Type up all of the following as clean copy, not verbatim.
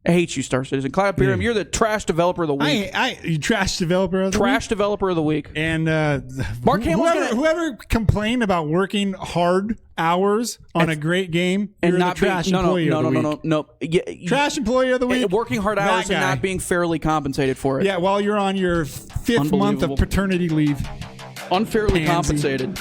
I hate you, Star Citizen. Cloud Imperium, you're the trash developer of the week. You trash developer of the week? Trash developer of the week. And Mark Hamill's whoever complained about working hard hours on a great game, and you're not the trash employee of the week. No. Trash employee of the week. Working hard hours and not being fairly compensated for it. Yeah, while you're on your 5th month of paternity leave. Unfairly compensated.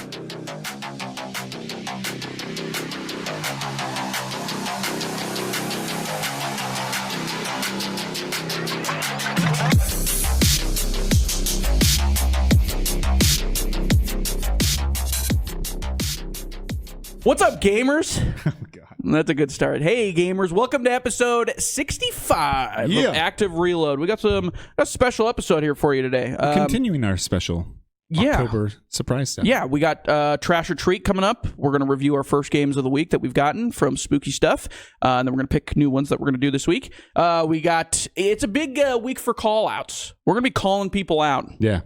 What's up, gamers? Oh, God. That's a good start. Hey, gamers. Welcome to episode 65 of Active Reload. We got a special episode here for you today. Continuing our special October surprise stuff. Yeah, we got Trash or Treat coming up. We're going to review our first games of the week that we've gotten from Spooky Stuff. And then we're going to pick new ones that we're going to do this week. It's a big week for call-outs. We're going to be calling people out. Yeah.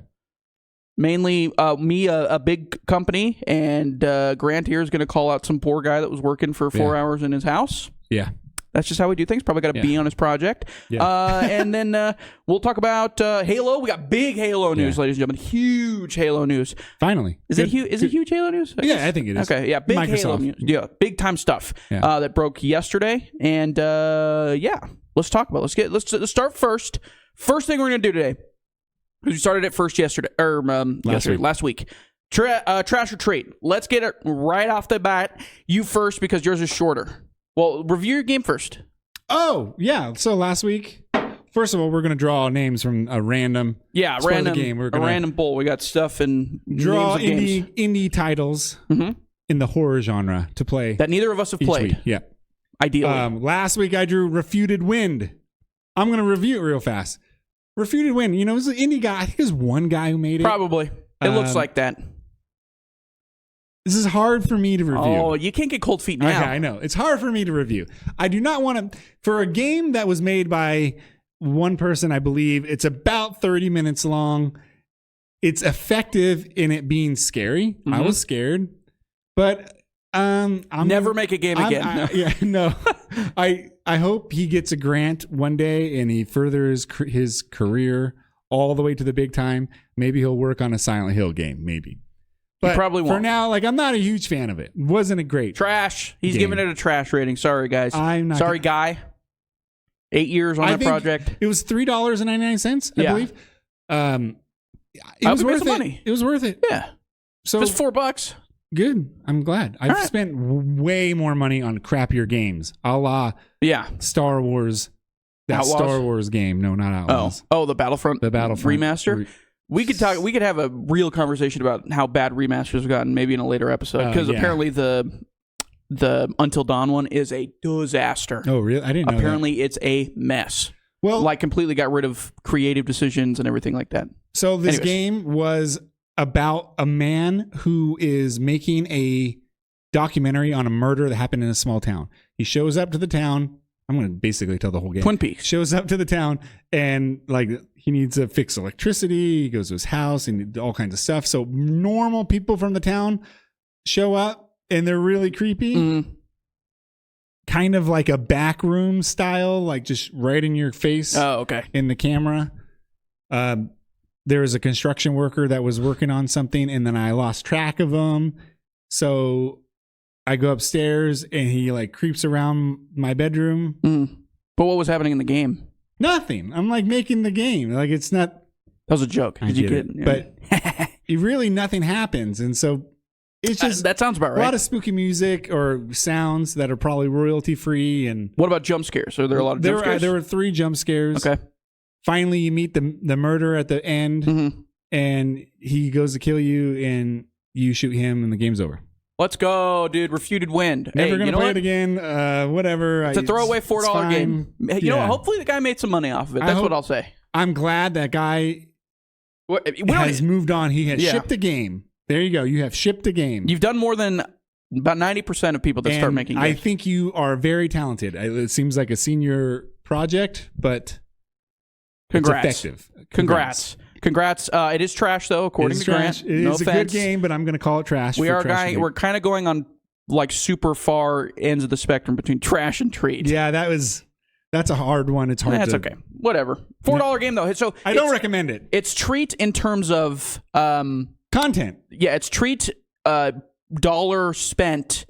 Mainly me, a big company, and Grant here is going to call out some poor guy that was working for 4 hours in his house. Yeah. That's just how we do things. Probably got a B on his project. Yeah. And then we'll talk about Halo. We got big Halo news, ladies and gentlemen. Huge Halo news. Finally. Is it huge Halo news? I think it is. Okay, yeah. Big Microsoft. Halo news. Yeah, big time stuff that broke yesterday. And let's talk about it. Let's start first. First thing we're going to do today. Because we started it first last week. Trash or treat. Let's get it right off the bat. You first because yours is shorter. Well, review your game first. Oh, yeah. So last week, first of all, we're going to draw names from a random game. We're gonna random poll. We got stuff and draw names of indie titles in the horror genre to play. That neither of us have played. Week. Yeah. Ideally. Last week, I drew Refuted Wind. I'm going to review it real fast. Refuted Wind, it was an indie guy. I think there's one guy who made it. Probably. It looks like that. This is hard for me to review. Oh, you can't get cold feet now. Okay, I know. It's hard for me to review. I do not want to... For a game that was made by one person, I believe, it's about 30 minutes long. It's effective in it being scary. Mm-hmm. I was scared. But... never make a game again. No. I hope he gets a grant one day and he furthers his career all the way to the big time. Maybe he'll work on a Silent Hill game. Maybe. But he probably won't. For now, I'm not a huge fan of it. Wasn't a great trash. He's game. giving it a trash rating. Sorry, guys. Sorry, guy. 8 years on that project. It was $3.99, I believe. It was worth it. Money. It was worth it. Yeah. So it's $4. Good. I'm glad. I've spent way more money on crappier games, a la Star Wars. That Outlaws? Star Wars game. No, not Outlaws. Oh, the Battlefront remaster. We could have a real conversation about how bad remasters have gotten, maybe in a later episode, because apparently the Until Dawn one is a disaster. Oh, really? I didn't know. Apparently, it's a mess. Well, completely got rid of creative decisions and everything like that. So this game was about a man who is making a documentary on a murder that happened in a small town. He shows up to the town. I'm going to basically tell the whole game. Twin Peaks. Shows up to the town and he needs to fix electricity. He goes to his house and all kinds of stuff. So normal people from the town show up and they're really creepy. Mm. Kind of like a back room style, like just right in your face. Oh, okay. In the camera. There was a construction worker that was working on something, and then I lost track of him. So I go upstairs, and he creeps around my bedroom. Mm. But what was happening in the game? Nothing. I'm making the game. It's not. That was a joke. Did you get it? But really nothing happens, and so it's just that sounds about right. A lot of spooky music or sounds that are probably royalty free. And what about jump scares? Are there a lot of jump scares? There were 3 jump scares. Okay. Finally, you meet the murderer at the end, and he goes to kill you, and you shoot him, and the game's over. Let's go, dude. Refuted Wind. Never going to play it again. Whatever. It's a throwaway $4 game. You know what? Hopefully the guy made some money off of it. That's what I'll say. I'm glad that guy has moved on. He has shipped a game. There you go. You have shipped a game. You've done more than about 90% of people that start making games. I think you are very talented. It seems like a senior project, but... Congrats. It's effective. Congrats. It is trash, though, according to Grant. It is a good game, but I'm going to call it trash. We're kind of going on super far ends of the spectrum between trash and treat. Yeah, that was That's a hard one. It's hard. That's okay. Whatever. $4 game though. So I don't recommend it. It's treat in terms of content. Yeah, it's treat dollar spent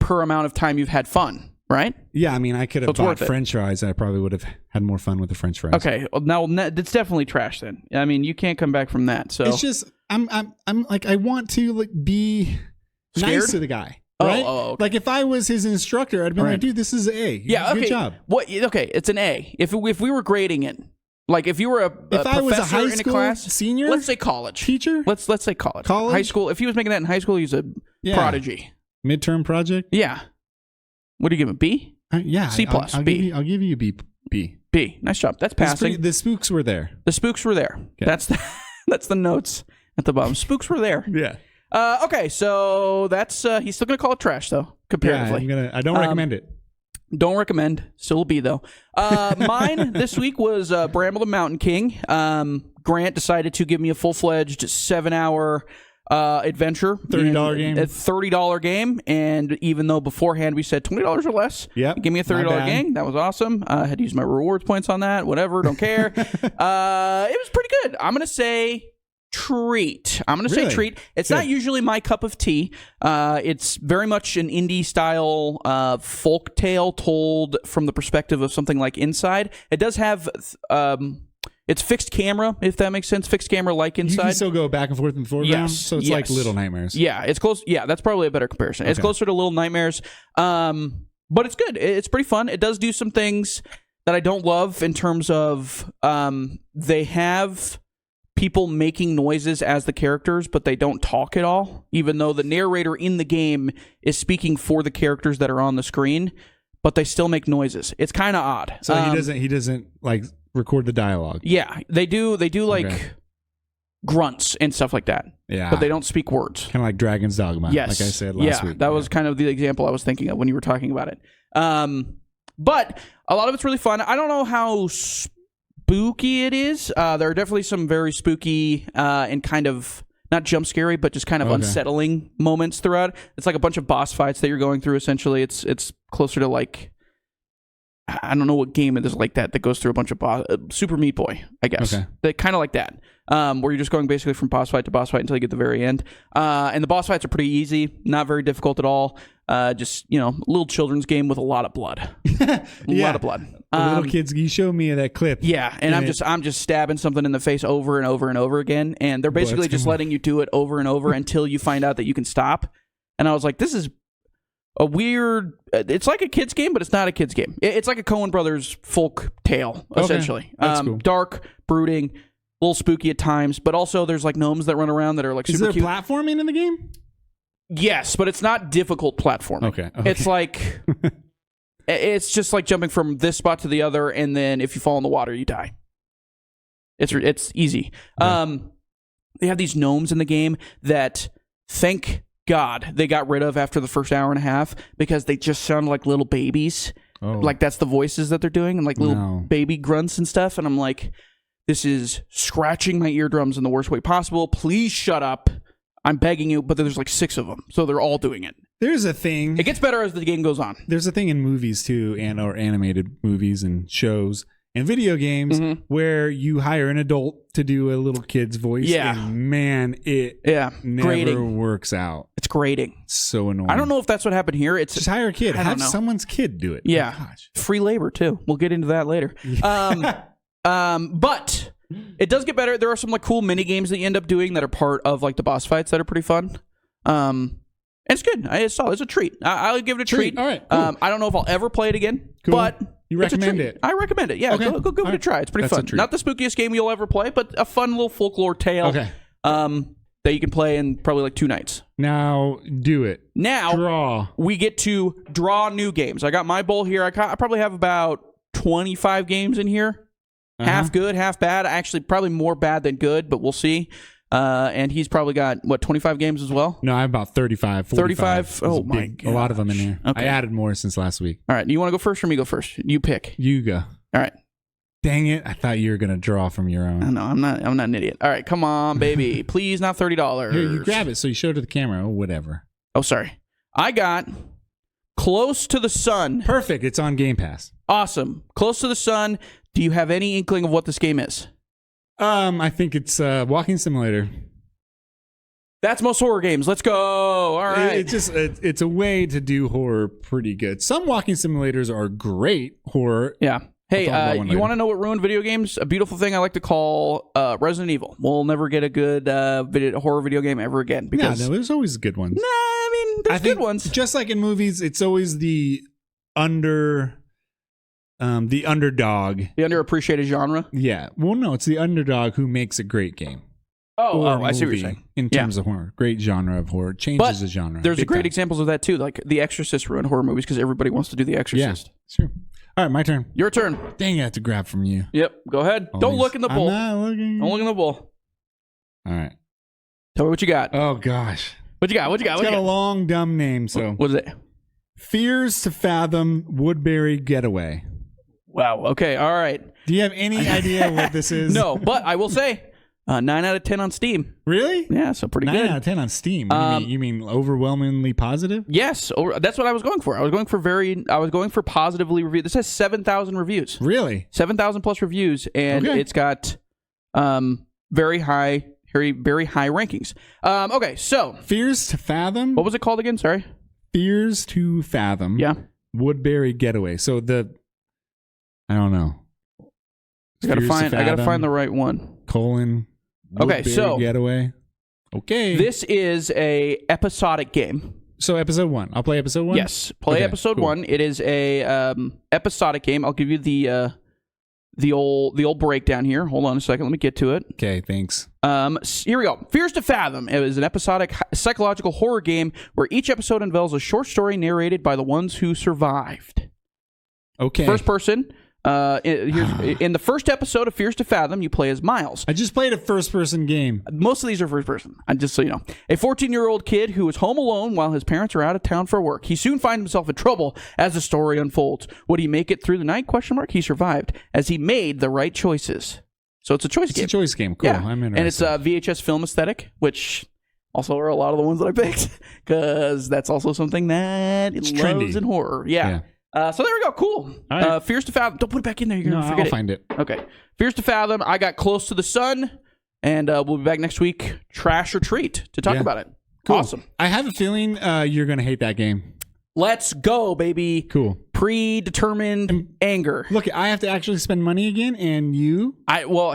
per amount of time you've had fun, right? Yeah, I mean, I could have bought French fries, and I probably would have had more fun with the French fries. Okay, well, now it's definitely trash. Then I mean, you can't come back from that. So it's just I'm like I want to like be scared? nice to the guy. Right? Oh, okay. Like if I was his instructor, I'd be like, dude, this is an A. Yeah, okay. Good job. What? Okay, it's an A. If we were grading it, like if you were if I was a high in school a class, senior, let's say college teacher, let's say college, high school. If he was making that in high school, he's a prodigy. Midterm project. Yeah. What do you give him? B? Yeah. C plus. I'll B. I'll give you a B. B. Nice job. That's passing. The spooks were there. The spooks were there. Okay. That's the notes at the bottom. Spooks were there. Yeah. Okay, so that's he's still gonna call it trash though, comparatively. Yeah, I don't recommend it. Don't recommend. Still a B though. Mine this week was Bramble the Mountain King. Grant decided to give me a full-fledged 7-hour adventure. $30 game. A $30 game, and even though beforehand we said $20 or less, give me a $30 game. That was awesome. I had to use my rewards points on that. Whatever, don't care. It was pretty good. I'm gonna say treat. I'm going to say treat. It's not usually my cup of tea. It's very much an indie style folk tale told from the perspective of something like Inside. It does have it's fixed camera, if that makes sense. Fixed camera like Inside. You can still go back and forth in the foreground, so it's like Little Nightmares. Yeah, it's close. Yeah, that's probably a better comparison. It's closer to Little Nightmares, but it's good. It's pretty fun. It does do some things that I don't love in terms of they have people making noises as the characters, but they don't talk at all, even though the narrator in the game is speaking for the characters that are on the screen, but they still make noises. It's kind of odd. So he doesn't like record the dialogue. Yeah, they do like grunts and stuff like that. Yeah. But they don't speak words. Kind of like Dragon's Dogma, yes. like I said last week. That was kind of the example I was thinking of when you were talking about it. But a lot of it's really fun. I don't know how spooky it is. There are definitely some very spooky and kind of not jump scary, but just kind of unsettling moments throughout. It's like a bunch of boss fights that you're going through. Essentially, it's closer to like I don't know what game it is like that goes through a bunch of Super Meat Boy, I guess. Okay. Kind of like that, where you're just going basically from boss fight to boss fight until you get to the very end. And the boss fights are pretty easy, not very difficult at all. Just, a little children's game with a lot of blood. A lot of blood. Little kids, you showed me that clip. Yeah, and I'm just stabbing something in the face over and over and over again, and they're basically just letting you do it over and over until you find out that you can stop. And I was like, this is a weird. It's like a kid's game, but it's not a kid's game. It's like a Coen Brothers folk tale, essentially. That's cool. Dark, brooding, a little spooky at times, but also there's like gnomes that run around that are like super cute. Is there platforming in the game? Yes, but it's not difficult platforming. Okay. It's like it's just like jumping from this spot to the other, and then if you fall in the water, you die. It's easy. Yeah. They have these gnomes in the game that, thank God, they got rid of after the first hour and a half because they just sound like little babies. Oh. Like that's the voices that they're doing, and like little baby grunts and stuff. And I'm like, this is scratching my eardrums in the worst way possible. Please shut up. I'm begging you, but there's like 6 of them, so they're all doing it. There's a thing. It gets better as the game goes on. There's a thing in movies too, or animated movies and shows and video games where you hire an adult to do a little kid's voice. Yeah. And man, it never works out. It's grating. It's so annoying. I don't know if that's what happened here. It's just hire a kid. Have someone's kid do it. Yeah. Oh, gosh. Free labor too. We'll get into that later. But it does get better. There are some like cool mini games that you end up doing that are part of like the boss fights that are pretty fun. And it's good. It's a treat. I'll give it a treat. All right. Cool. I don't know if I'll ever play it again, but you recommend it? I recommend it. Yeah. Okay. Go give it a try. It's pretty fun. Not the spookiest game you'll ever play, but a fun little folklore tale. Okay. That you can play in probably like 2 nights. Now do it. Now draw. We get to draw new games. I got my bowl here. I probably have about 25 games in here. Half good, half bad. Actually, probably more bad than good, but we'll see. And he's probably got, 25 games as well? No, I have about 35, 45. 35? Oh, my God. A lot of them in here. Okay. I added more since last week. All right. You want to go first or me go first? You pick. You go. All right. Dang it. I thought you were going to draw from your own. No, I'm not an idiot. All right. Come on, baby. Please, not $30. Here, you grab it so you show it to the camera. Oh, whatever. Oh, sorry. I got Close to the Sun. Perfect. It's on Game Pass. Awesome. Close to the Sun. Do you have any inkling of what this game is? I think it's walking simulator. That's most horror games. Let's go. All right. It's a way to do horror pretty good. Some walking simulators are great horror. Yeah. Hey, you want to know what ruined video games? A beautiful thing I like to call Resident Evil. We'll never get a good horror video game ever again. Because, no, there's always good ones. Nah, I mean, there's good ones. Just like in movies, it's always the underdog. The underappreciated genre? Yeah. Well, no, it's the underdog who makes a great game. Oh, I see what you're saying. In terms of horror. Great genre of horror. Changes the genre. There's great examples of that, too. Like The Exorcist ruined horror movies because everybody wants to do The Exorcist. Yeah, sure. All right, my turn. Your turn. Dang, I have to grab from you. Yep, go ahead. Don't look in the bowl. I'm not looking. Don't look in the bowl. All right. Tell me what you got. Oh, gosh. What you got? It's got a long, dumb name, so. What is it? Fears to Fathom Woodbury Getaway. Wow, okay, all right. Do you have any idea what this is? No, but I will say, 9 out of 10 on Steam. Really? Yeah, so pretty 9 good. 9 out of 10 on Steam. You mean overwhelmingly positive? Yes, that's what I was going for. I was going for positively reviewed. This has 7,000 reviews. Really? 7,000 plus reviews, and it's got very high rankings. Okay, so Fears to Fathom. What was it called again? Sorry. Fears to Fathom. Yeah. Woodbury Getaway. So I don't know. I gotta find the right one. Woodbury Getaway. Okay. This is a episodic game. So episode 1. I'll play episode 1? Yes. Play episode 1. It is a episodic game. I'll give you the old breakdown here. Hold on a second. Let me get to it. Okay, thanks. Here we go. Fears to Fathom. It is an episodic psychological horror game where each episode unveils a short story narrated by the ones who survived. Okay. First person. In the first episode of Fears to Fathom, you play as Miles. I just played a first-person game. Most of these are first-person, just so you know. A 14-year-old kid who is home alone while his parents are out of town for work. He soon finds himself in trouble as the story unfolds. Would he make it through the night? He survived as he made the right choices. So it's a choice game. It's a choice game. Cool. Yeah. I'm interested. And it's VHS film aesthetic, which also are a lot of the ones that I picked because that's also something that loves trendy. in horror. Yeah. So there we go. Cool. All right. Fears to Fathom. Don't put it back in there. You're going to forget I'll find it. Okay. Fears to Fathom. I got Close to the Sun. And we'll be back next week, Trash or Treat, to talk about it. Cool. Awesome. I have a feeling you're going to hate that game. Let's go, baby. Cool. Predetermined anger. Look, I have to actually spend money again, and you?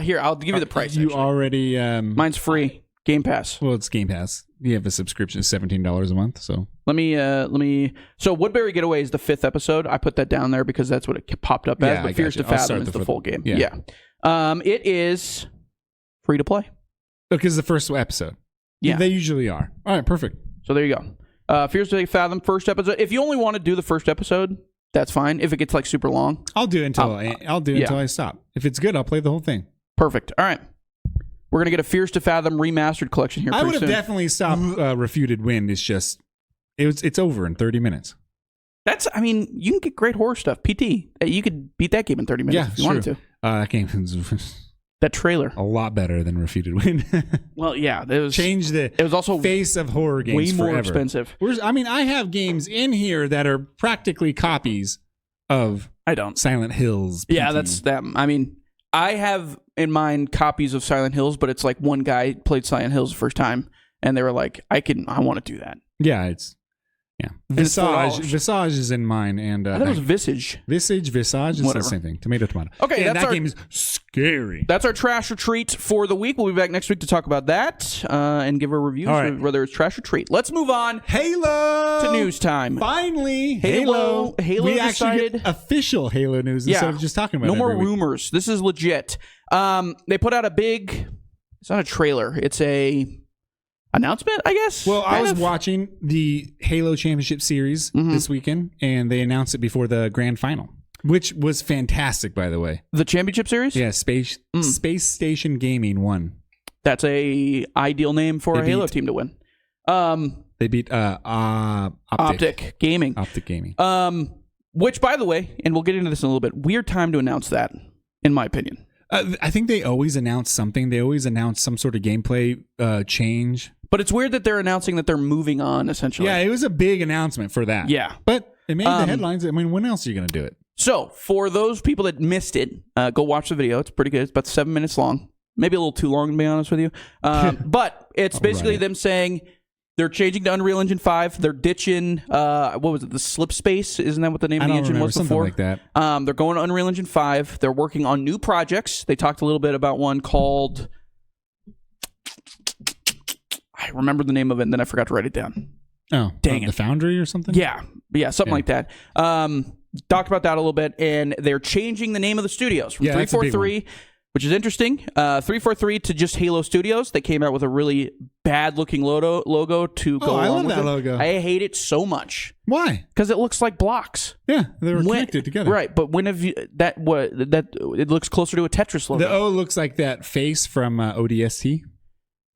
Here, I'll give you the price. You already... Mine's free. Game Pass. Well, it's Game Pass. You have a subscription of $17 a month, so... Let me. So Woodbury Getaway is the 5th episode. I put that down there because that's what it popped up as. But Fears to Fathom is the full game. Yeah. It is free to play. Because the first episode. Yeah. They usually are. All right, perfect. So there you go. Fears to Fathom, first episode. If you only want to do the first episode, that's fine. If it gets like super long, I'll do it until I stop. If it's good, I'll play the whole thing. Perfect. All right. We're gonna get a Fears to Fathom remastered collection here. I would have soon. definitely stopped Refuted Wind. It's just it's over in 30 minutes. You can get great horror stuff. PT. You could beat that game in 30 minutes if you wanted to. That game is that trailer a lot better than Refuted Wind. Well, yeah, it was also face of horror games. Way more forever. expensive. I have games in here that are practically copies of Silent Hills. PT. Yeah, that's them. I have in mind copies of Silent Hills, but it's like one guy played Silent Hills the first time, and they were like, I want to do that. Yeah, Visage is in mine, and I thought it was Visage. Visage is the same thing. Tomato. Okay, and that game is scary. That's our Trash or Treat for the week. We'll be back next week to talk about that and give a review whether it's Trash or Treat. Let's move on. Halo to news time. Finally, Halo. We actually get official Halo news instead of just talking about it. No more rumors. This is legit. They put out a big. It's not a trailer. It's a announcement, I guess. Well, I was watching the Halo Championship Series this weekend, and they announced it before the grand final, which was fantastic, by the way. The Championship Series? Yeah, Space Station Gaming won. That's a ideal name for a Halo team to win. They beat Optic Gaming. Optic Gaming. Which, by the way, and we'll get into this in a little bit, weird time to announce that, in my opinion. I think they always announce something. They always announce some sort of gameplay change. But it's weird that they're announcing that they're moving on, essentially. Yeah, it was a big announcement for that. Yeah. But It made the headlines. I mean, when else are you going to do it? So, for those people that missed it, go watch the video. It's pretty good. It's about 7 minutes long. Maybe a little too long, to be honest with you. But it's basically them saying they're changing to Unreal Engine 5. They're ditching, what was it, the slip space? Isn't that what the name of the engine was before? Something like that. They're going to Unreal Engine 5. They're working on new projects. They talked a little bit about one called... I remember the name of it, and then I forgot to write it down. Oh, dang it. The Foundry or something? Yeah, something like that. Talked about that a little bit, and they're changing the name of the studios from 343, which is interesting, 343 to just Halo Studios. They came out with a really bad-looking logo to go along I love with that it. logo. I hate it so much. Why? Because it looks like blocks. Yeah, they were connected together. Right, but when have you that it looks closer to a Tetris logo. The O looks like that face from ODST.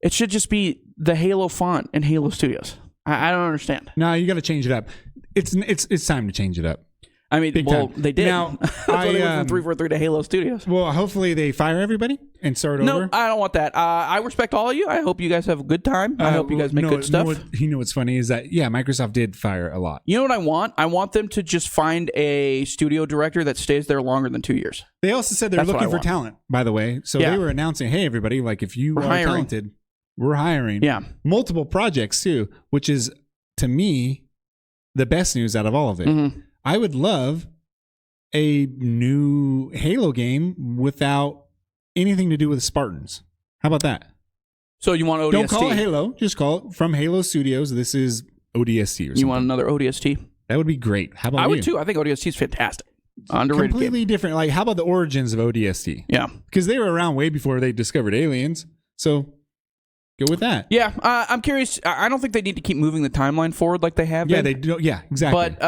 It should just be the Halo font in Halo Studios. I don't understand. No, you got to change it up. It's time to change it up. I mean, they did. Now, That's why they went from 343 to Halo Studios. Well, hopefully they fire everybody and start over. No, I don't want that. I respect all of you. I hope you guys have a good time. I hope you guys make good stuff. You know what's funny is that, Microsoft did fire a lot. You know what I want? I want them to just find a studio director that stays there longer than 2 years. They also said they're looking for talent, by the way. So they were announcing, hey, everybody, like if you are talented, we're hiring. Yeah. Multiple projects, too, which is, to me, the best news out of all of it. Mm-hmm. I would love a new Halo game without anything to do with Spartans. How about that? So you want ODST? Don't call it Halo. Just call it from Halo Studios. This is ODST or something. You want another ODST? That would be great. How about you? I would too. I think ODST is fantastic. Underrated completely different. Like, how about the origins of ODST? Yeah. Because they were around way before they discovered aliens. So go with that. Yeah. I'm curious. I don't think they need to keep moving the timeline forward like they have. Yeah, they do. Yeah, exactly. But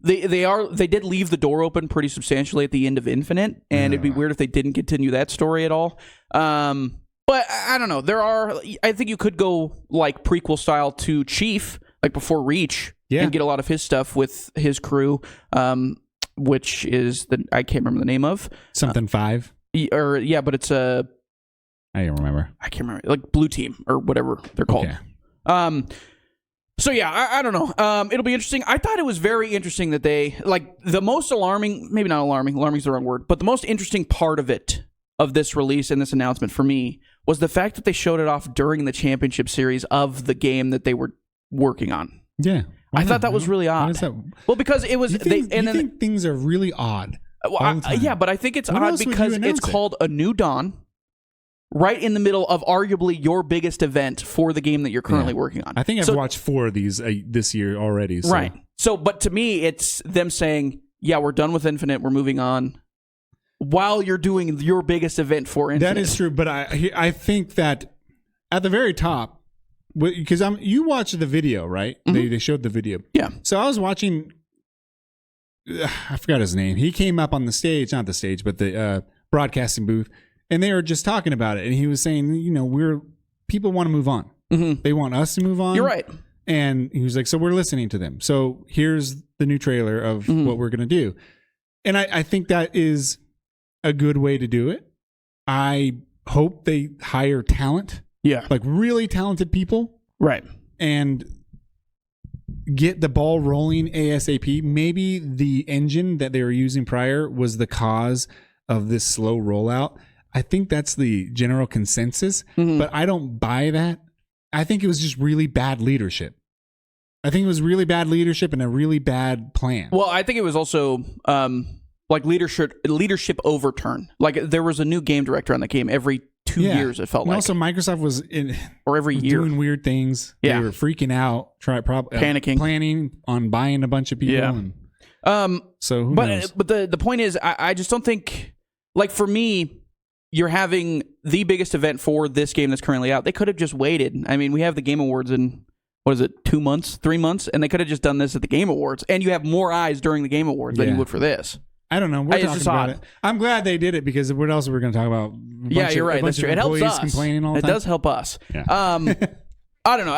They did leave the door open pretty substantially at the end of Infinite, and it'd be weird if they didn't continue that story at all. But I don't know. I think you could go like prequel style to Chief, like before Reach, and get a lot of his stuff with his crew, which is I can't remember the name of something 5. But it's a I don't remember. I can't remember, like Blue Team or whatever they're called. Okay. So yeah, I don't know. It'll be interesting. I thought it was very interesting that they, like, the most alarming, maybe not alarming is the wrong word, but the most interesting part of this release and this announcement for me was the fact that they showed it off during the championship series of the game that they were working on. Yeah. I thought that was really odd. Why is that? Well, because it was... You think things are really odd? Well, yeah, but I think it's odd because it's called A New Dawn, right in the middle of arguably your biggest event for the game that you're currently working on. I think I've watched 4 of these this year already. So. Right. So, but to me, it's them saying, yeah, we're done with Infinite, we're moving on, while you're doing your biggest event for Infinite. That is true, but I think that at the very top, because you watched the video, right? Mm-hmm. They showed the video. Yeah. So I was watching, I forgot his name. He came up on the stage, not the stage, but the broadcasting booth, and they were just talking about it. And he was saying, people want to move on. Mm-hmm. They want us to move on. You're right. And he was like, so we're listening to them. So here's the new trailer of what we're going to do. And I think that is a good way to do it. I hope they hire talent. Yeah. Like really talented people. Right. And get the ball rolling ASAP. Maybe the engine that they were using prior was the cause of this slow rollout. I think that's the general consensus, but I don't buy that. I think it was just really bad leadership. I think it was really bad leadership and a really bad plan. Well, I think it was also like leadership overturn. Like there was a new game director on the game every 2 years. It felt and like. Also, Microsoft was every year doing weird things. Yeah. They were freaking out, panicking, planning on buying a bunch of people. Yeah. And, so, who knows? But the point is, I just don't think, like for me, you're having the biggest event for this game that's currently out. They could have just waited. I mean, we have the Game Awards in, 2 months, 3 months, and they could have just done this at the Game Awards, and you have more eyes during the Game Awards than you would for this. I don't know. We're talking about it. I'm glad they did it because what else are we going to talk about? Yeah, you're right. That's true. It helps us. Complaining all the time. It does help us. Yeah. I don't know.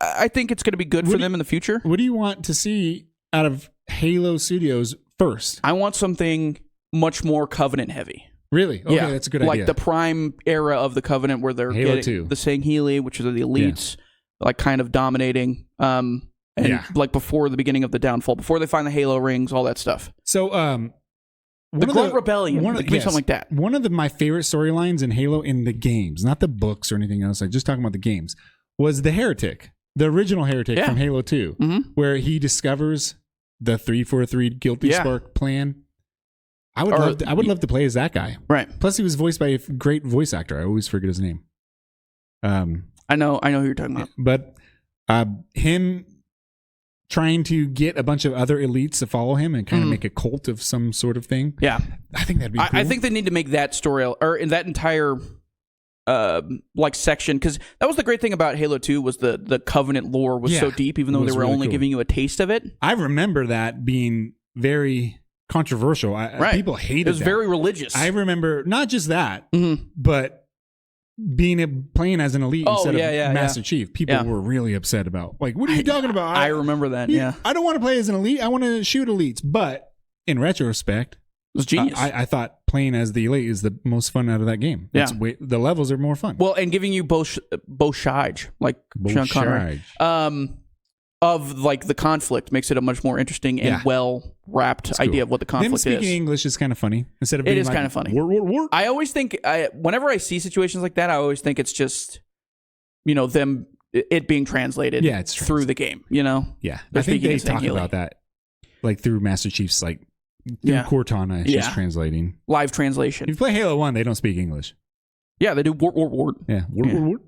I think it's going to be good for them in the future. What do you want to see out of Halo Studios first? I want something much more Covenant heavy. Really? Okay, that's a good idea. Like the prime era of the Covenant where they're Halo getting 2. the Sangheili, which are the elites, like kind of dominating. And and like before the beginning of the downfall, before they find the Halo rings, all that stuff. So, the Grunt Rebellion, something like that. One of my favorite storylines in Halo in the games, not the books or anything else, I'm just talking about the games, was the Heretic, the original Heretic from Halo 2, where he discovers the 343 Guilty Spark plan. I would love to play as that guy. Right. Plus, he was voiced by a great voice actor. I always forget his name. I know who you're talking about. But him trying to get a bunch of other elites to follow him and kind of make a cult of some sort of thing. Yeah. I think that'd be cool. I think they need to make that story, or in that entire like section, because that was the great thing about Halo 2 was the Covenant lore was so deep, even though they were really only giving you a taste of it. I remember that being very controversial. People hated it. It was very religious. I remember not just that, but playing as an elite instead of Master Chief. People were really upset about, like, what are you talking about? I remember that, I don't want to play as an elite. I want to shoot elites. But in retrospect, it was genius. I thought playing as the elite is the most fun out of that game. The levels are more fun. Well, and giving you Boshage, like Sean Connery, of like the conflict makes it a much more interesting and well-wrapped idea of what the conflict is. Speaking English is kind of funny. Instead of it is kind of funny. War. I always think, whenever I see situations like that, I always think it's just, it being translated through the game, Yeah. I think they talk about that, like through Master Chief's, like, through Cortana, just translating. Live translation. If you play Halo 1, they don't speak English. Yeah, they do. War. Yeah. War.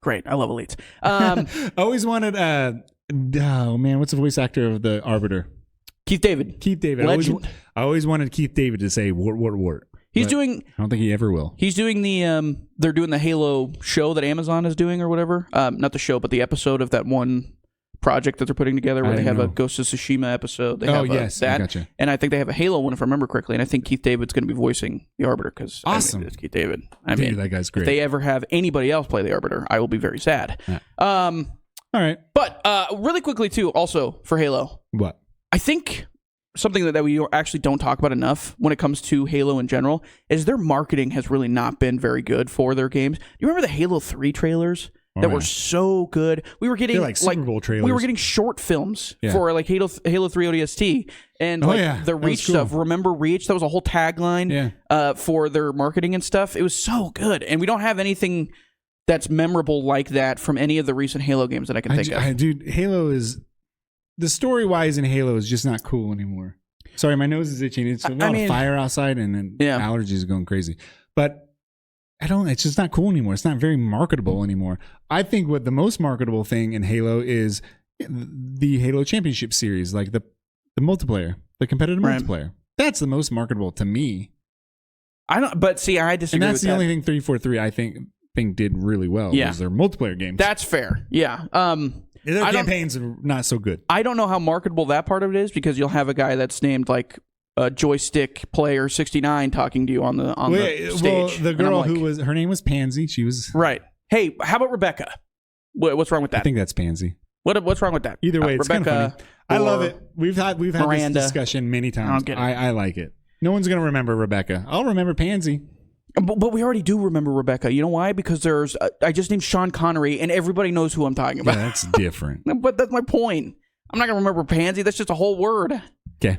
Great. I love elites. I always wanted, what's the voice actor of the Arbiter? Keith David. Legend. I always wanted Keith David to say war. He's doing. I don't think he ever will. He's doing the. They're doing the Halo show that Amazon is doing or whatever. Not the show, but the episode of that one project that they're putting together where they have a Ghost of Tsushima episode. They have that, gotcha. And I think they have a Halo one if I remember correctly. And I think Keith David's going to be voicing the Arbiter because it's Keith David. Dude, that guy's great. If they ever have anybody else play the Arbiter, I will be very sad. Yeah. All right, but really quickly too, also for Halo, what I think something that we actually don't talk about enough when it comes to Halo in general is their marketing has really not been very good for their games. You remember the Halo 3 trailers? That were so good. We were getting like Super Bowl trailers. We were getting short films for like Halo 3 ODST and the Reach stuff. Remember Reach? That was a whole tagline for their marketing and stuff. It was so good, and we don't have anything that's memorable like that from any of the recent Halo games that I can think of. Dude, Halo is the story-wise in Halo is just not cool anymore. Sorry, my nose is itching. It's a lot of fire outside, and allergies are going crazy. But it's just not cool anymore. It's not very marketable anymore. I think what the most marketable thing in Halo is the Halo Championship Series, like the multiplayer, the competitive multiplayer. That's the most marketable to me. I disagree with that. And that's the only thing 343 I think did really well was their multiplayer games. That's fair. Yeah. Their campaigns are not so good. I don't know how marketable that part of it is because you'll have a guy that's named like Joystick Player 69 talking to you on the stage. Well, the girl her name was Pansy. She was right. Hey, how about Rebecca? What's wrong with that? I think that's Pansy. What's wrong with that? Either way, it's kind of funny. I love it. We've had Miranda. This discussion many times. I like it. No one's gonna remember Rebecca. I'll remember Pansy. But we already do remember Rebecca. You know why? Because there's I just named Sean Connery, and everybody knows who I'm talking about. Yeah, that's different. But that's my point. I'm not gonna remember Pansy. That's just a whole word. Okay.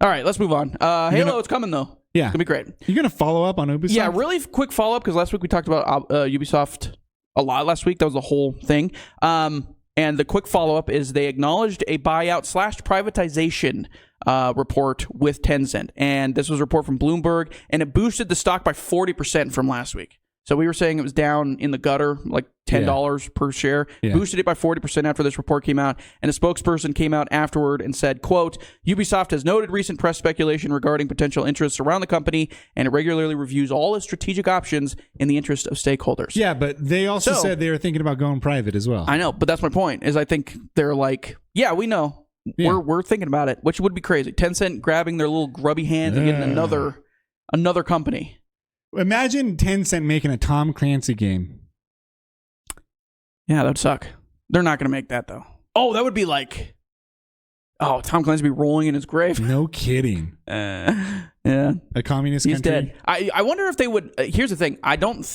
All right, let's move on. Halo, it's coming though. Yeah, it's gonna be great. You're gonna follow up on Ubisoft? Yeah, really quick follow up because last week we talked about Ubisoft a lot. Last week that was the whole thing. And the quick follow up is they acknowledged a buyout / privatization report with Tencent, and this was a report from Bloomberg, and it boosted the stock by 40% from last week. So we were saying it was down in the gutter, like $10 per share. Yeah. Boosted it by 40% after this report came out. And a spokesperson came out afterward and said, quote, Ubisoft has noted recent press speculation regarding potential interests around the company, and it regularly reviews all its strategic options in the interest of stakeholders. Yeah, but they also said they were thinking about going private as well. I know, but that's my point, is I think they're like, yeah, we know. Yeah. We're thinking about it, which would be crazy. Tencent grabbing their little grubby hands and getting another company. Imagine Tencent making a Tom Clancy game. Yeah, that would suck. They're not going to make that, though. Oh, that would be like... Oh, Tom Clancy would be rolling in his grave. No kidding. Yeah. A communist He's country? Dead. I wonder if they would... here's the thing. I don't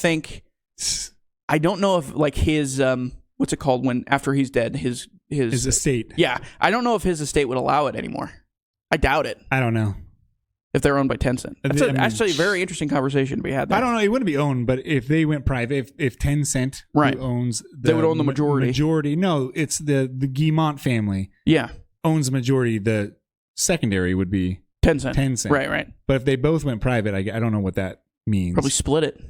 know if like his... what's it called when after he's dead? His his estate. Yeah, I don't know if his estate would allow it anymore. I doubt it. I don't know. If they're owned by Tencent. That's actually a very interesting conversation to be had there. I don't know. It wouldn't be owned, but if they went private, if Tencent owns they would own the majority. Majority. No, it's the Guimont family. Yeah. Owns the majority. The secondary would be Tencent. Right. But if they both went private, I don't know what that means. Probably split it.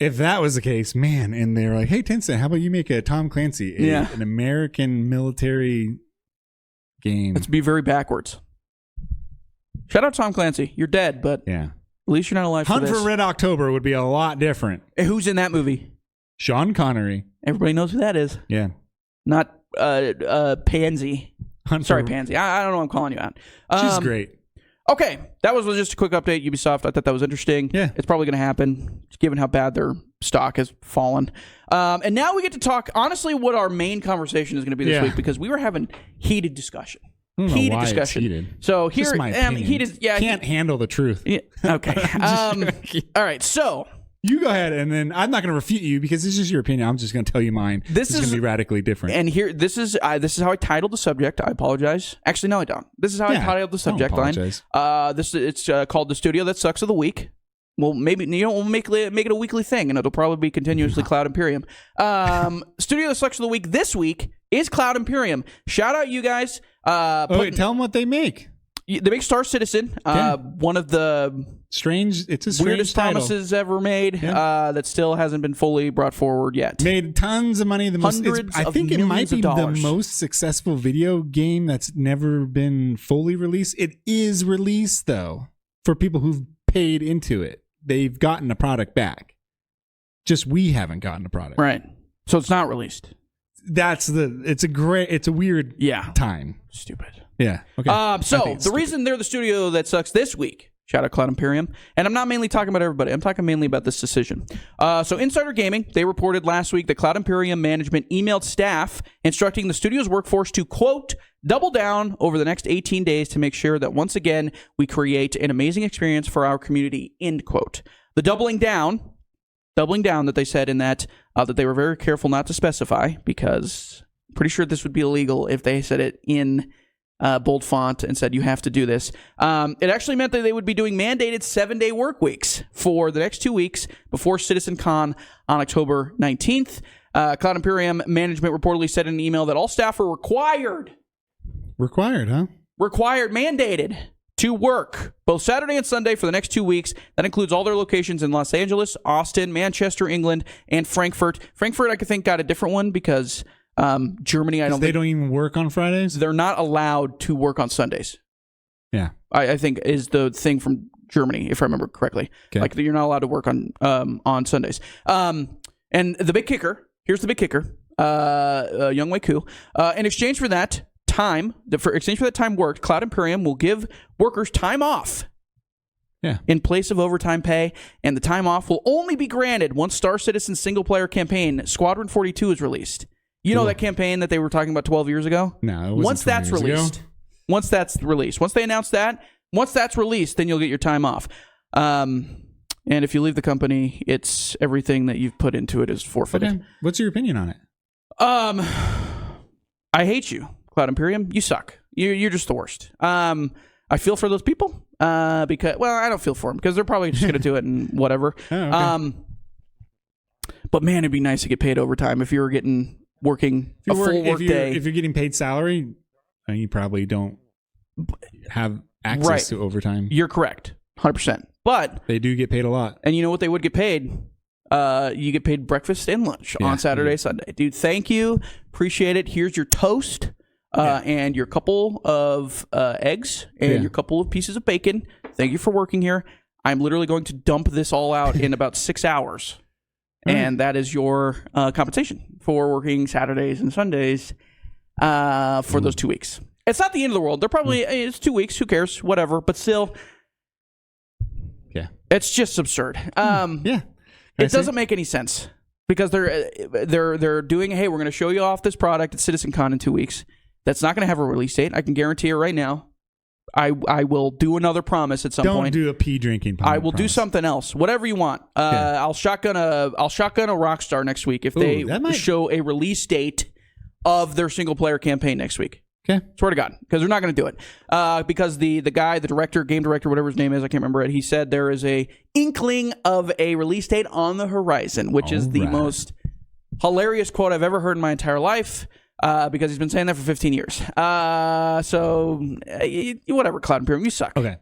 If that was the case, man, and they're like, hey, Tencent, how about you make a Tom Clancy, an American military game? Let's be very backwards. Shout out Tom Clancy. You're dead, but at least you're not alive Hunt for this. for Red October would be a lot different. And who's in that movie? Sean Connery. Everybody knows who that is. Yeah. Not Pansy. Sorry, Pansy. I don't know what I'm calling you out. She's great. Okay, that was just a quick update. Ubisoft, I thought that was interesting. Yeah. It's probably going to happen, given how bad their stock has fallen. And now we get to talk, honestly, what our main conversation is going to be this week, because we were having heated discussion. Heated discussion. Heated. So here, heated. Can't handle the truth. Yeah, okay. All right. So you go ahead, and then I'm not going to refute you because this is your opinion. I'm just going to tell you mine. This is going to be radically different. And here, this is how I titled the subject. I apologize. Actually, no, I don't. This is how I titled the subject line. It's called The Studio That Sucks of the Week. Well, maybe we'll make it a weekly thing, and it'll probably be continuously Cloud Imperium. Studio That Sucks of the Week this week is Cloud Imperium. Shout out you guys. Tell them what they make. They make Star Citizen, one of the weirdest promises ever made that still hasn't been fully brought forward yet. Made tons of money. I think it might be the most successful video game that's never been fully released. It is released, though, for people who've paid into it. They've gotten a product back. Just we haven't gotten a product. Right. So it's not released. It's a weird time. Stupid. Yeah. Okay. So the reason they're the studio that sucks this week, shout out Cloud Imperium, and I'm not mainly talking about everybody. I'm talking mainly about this decision. So Insider Gaming, they reported last week that Cloud Imperium management emailed staff instructing the studio's workforce to, quote, double down over the next 18 days to make sure that once again we create an amazing experience for our community, end quote. The doubling down that they said in that they were very careful not to specify, because I'm pretty sure this would be illegal if they said it in bold font and said you have to do this. It actually meant that they would be doing mandated 7-day work weeks for the next 2 weeks before CitizenCon on October 19th. Cloud Imperium management reportedly said in an email that all staff are required, mandated to work both Saturday and Sunday for the next 2 weeks. That includes all their locations in Los Angeles, Austin, Manchester, England, and Frankfurt. Frankfurt, I think, got a different one because Germany, I don't think they don't even work on Fridays. They're not allowed to work on Sundays. Yeah, I think is the thing from Germany, if I remember correctly. Okay. Like you're not allowed to work on Sundays. And the big kicker, here's the big kicker, Young Wei Koo. In exchange for that time, worked, Cloud Imperium will give workers time off. Yeah. In place of overtime pay, and the time off will only be granted once Star Citizen's single-player campaign, Squadron 42, is released. You know that campaign that they were talking about 12 years ago? No, it wasn't. Once that's released, once they announce that, once that's released, then you'll get your time off. And if you leave the company, it's everything that you've put into it is forfeited. Okay. What's your opinion on it? I hate you, Cloud Imperium. You suck. You're just the worst. I feel for those people because, well, I don't feel for them because they're probably just going to do it and whatever. Oh, okay. But man, it'd be nice to get paid overtime if you were working a full work day. If you're getting paid salary, you probably don't have access to overtime. You're correct, 100%. But they do get paid a lot. And you know what they would get paid? You get paid breakfast and lunch on Saturday, Sunday. Dude, thank you. Appreciate it. Here's your toast and your couple of eggs and your couple of pieces of bacon. Thank you for working here. I'm literally going to dump this all out in about 6 hours. And that is your compensation for working Saturdays and Sundays for those 2 weeks. It's not the end of the world. They're probably, it's 2 weeks. Who cares? Whatever. But still, it's just absurd. It doesn't make any sense because they're doing, hey, we're going to show you off this product at CitizenCon in 2 weeks. That's not going to have a release date. I can guarantee it right now. I will do another promise at some point. Don't do a pee drinking promise. I will do something else. Whatever you want. I'll shotgun a Rockstar next week if they show a release date of their single player campaign next week. Okay. Swear to God, because they're not going to do it. Because the guy, the director, game director, whatever his name is, I can't remember it. He said there is a inkling of a release date on the horizon, which is the most hilarious quote I've ever heard in my entire life. Because he's been saying that for 15 years. So whatever, Cloud Imperium, you suck. Okay.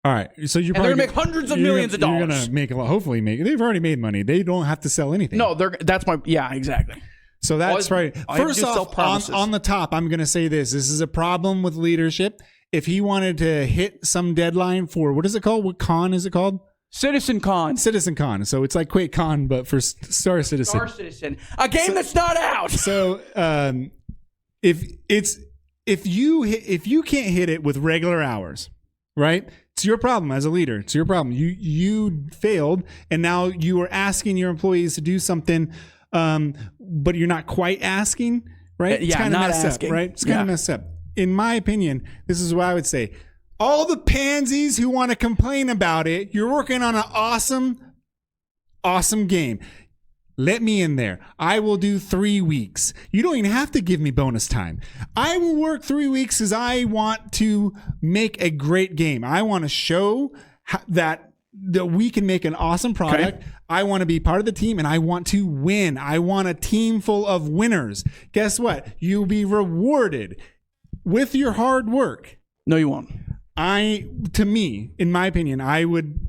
All right. So you're going to make hundreds of millions of dollars. You're going to make a lot. Hopefully, they've already made money. They don't have to sell anything. No, exactly. So that's right. First off, on the top, I'm going to say this. This is a problem with leadership. If he wanted to hit some deadline for, what is it called? What con is it called? Citizen Con. So it's like QuakeCon, but for Star Citizen. Star Citizen. A game that's not out. So if you can't hit it with regular hours, right? It's your problem as a leader. It's your problem. You failed, and now you are asking your employees to do something, but you're not quite asking, right? It's kind of messed up, right? It's kind of messed up. In my opinion, this is what I would say. All the pansies who want to complain about it, you're working on an awesome game. Let me in there. I will do 3 weeks. You don't even have to give me bonus time. I will work 3 weeks because I want to make a great game. I want to show that we can make an awesome product. Okay. I want to be part of the team, and I want to win. I want a team full of winners. Guess what? You'll be rewarded with your hard work. No, you won't. To me, in my opinion, I would,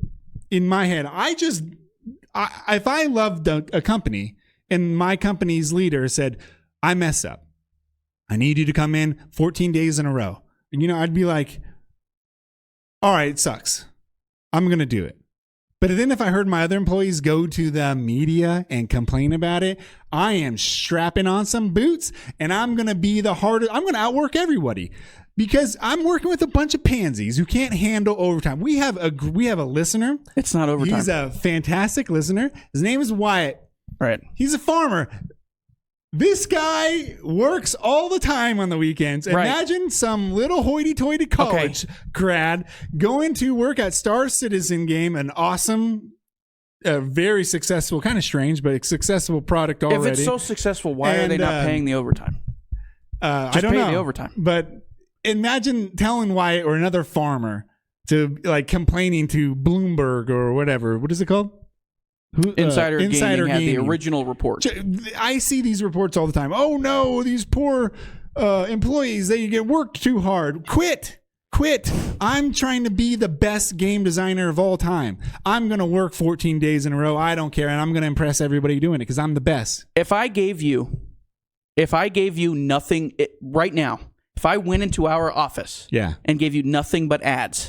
in my head, if I loved a company and my company's leader said, I mess up, I need you to come in 14 days in a row. And, I'd be like, all right, it sucks. I'm going to do it. But then if I heard my other employees go to the media and complain about it, I am strapping on some boots and I'm going to be I'm going to outwork everybody. Because I'm working with a bunch of pansies who can't handle overtime. We have a listener. It's not overtime. He's a fantastic listener. His name is Wyatt. Right. He's a farmer. This guy works all the time on the weekends. Imagine some little hoity-toity college grad going to work at Star Citizen game, an awesome, very successful, kind of strange, but successful product already. If it's so successful, why are they not paying the overtime? I don't know. The overtime. But imagine telling Wyatt or another farmer to complaining to Bloomberg or whatever. What is it called? Insider Gaming had the original report. I see these reports all the time. Oh no, these poor employees, they get worked too hard. Quit. I'm trying to be the best game designer of all time. I'm going to work 14 days in a row. I don't care. And I'm going to impress everybody doing it because I'm the best. If I gave you nothing right now, if I went into our office and gave you nothing but ads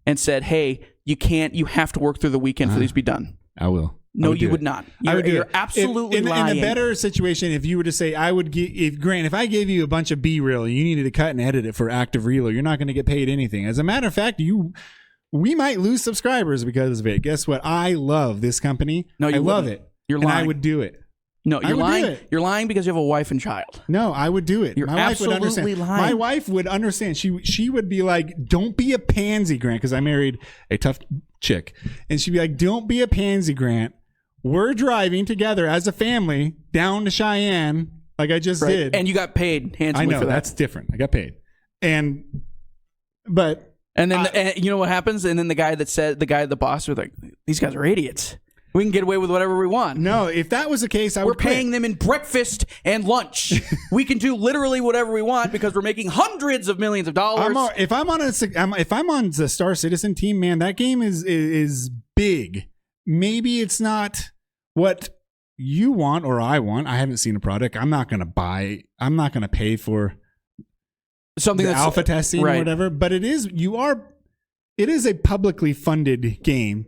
and said, hey, you have to work through the weekend for these to be done. I will. No, you would not. You're absolutely lying. In a better situation, if you were to say, if I gave you a bunch of B-reel, you needed to cut and edit it for active reeler, you're not going to get paid anything. As a matter of fact, we might lose subscribers because of it. Guess what? I love this company. No, I love it. You're lying. And I would do it. No, you're lying. You're lying because you have a wife and child. No, I would do it. You're absolutely lying. My wife would understand. She would be like, "Don't be a pansy, Grant," because I married a tough chick, and she'd be like, "Don't be a pansy, Grant. We're driving together as a family down to Cheyenne, like I just did, and you got paid handsomely I know for that. That's different. I got paid, and then you know what happens? And then the boss was like, "These guys are idiots. We can get away with whatever we want." No, if that was the case, we're paying them in breakfast and lunch. We can do literally whatever we want because we're making hundreds of millions of dollars. If I'm on the Star Citizen team, man, that game is big. Maybe it's not what you want or I want. I haven't seen a product. I'm not going to buy. I'm not going to pay for something that's alpha testing or whatever. But it is a publicly funded game.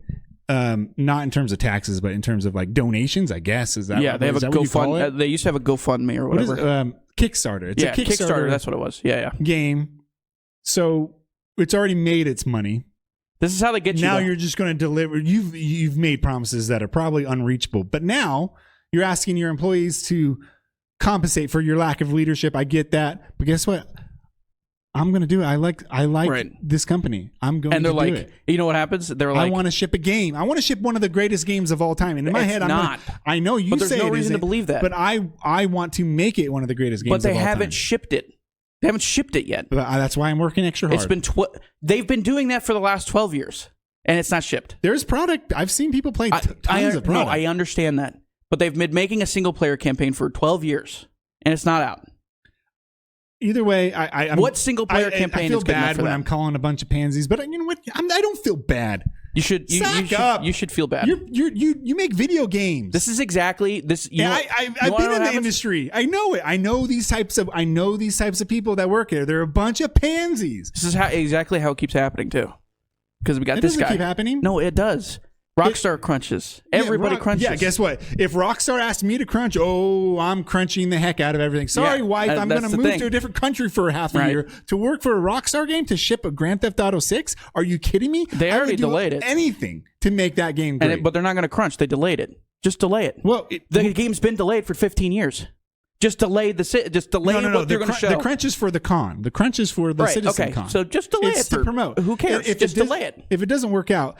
Not in terms of taxes, but in terms of like donations, I guess. Is that they have a GoFundMe. They used to have a GoFundMe or whatever. What is Kickstarter? It's a Kickstarter. That's what it was. Yeah. Game. So it's already made its money. This is how they get you. Now you're just going to deliver. You've made promises that are probably unreachable, but now you're asking your employees to compensate for your lack of leadership. I get that, but guess what? I'm going to do it. I like Right. this company. I'm going And they're to like, do it. you know what happens? They're like, I want to ship a game. I want to ship one of the greatest games of all time. And in my head, I know you but there's say no it reason to isn't, believe that. but I want to make it one of the greatest games but they of all haven't time. shipped it. They haven't shipped it yet. But that's why I'm working extra hard. It's been they've been doing that for the last 12 years, and it's not shipped. There's product. I've seen people play tons of product. No, I understand that. But they've been making a single-player campaign for 12 years, and it's not out. Either way, what single-player campaign I feel is good enough bad for when that? I'm calling a bunch of pansies, but you know what? I don't feel bad. You should feel bad. You make video games. This is exactly this. I've been in the industry. I know it. I know these types of people that work here. They're a bunch of pansies. This is exactly how it keeps happening too. Because we got It this doesn't guy. keep happening. No, it does. Rockstar crunches. Everybody crunches. Yeah, guess what? If Rockstar asked me to crunch, I'm crunching the heck out of everything. Sorry, wife, I'm going to move to a different country for half a year to work for a Rockstar game to ship a Grand Theft Auto 6. Are you kidding me? They already delayed it. Anything to make that game great. But they're not going to crunch. They delayed it. Just delay it. Well, the game's been delayed for 15 years. Just delay what you're going to show. The crunch is for the con. The crunch is for the citizen con. So just delay it to promote. Who cares? Just delay it. If it doesn't work out,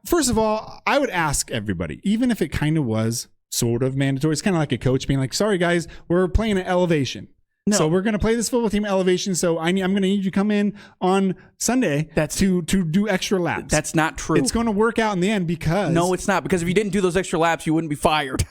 first of all, I would ask everybody, even if it kind of was sort of mandatory. It's kind of like a coach being like, "Sorry guys, we're playing at elevation, so we're going to play this football team at elevation. So I'm going to need you to come in on Sunday to do extra laps." That's not true. It's going to work out in the end because no, it's not, because if you didn't do those extra laps, you wouldn't be fired.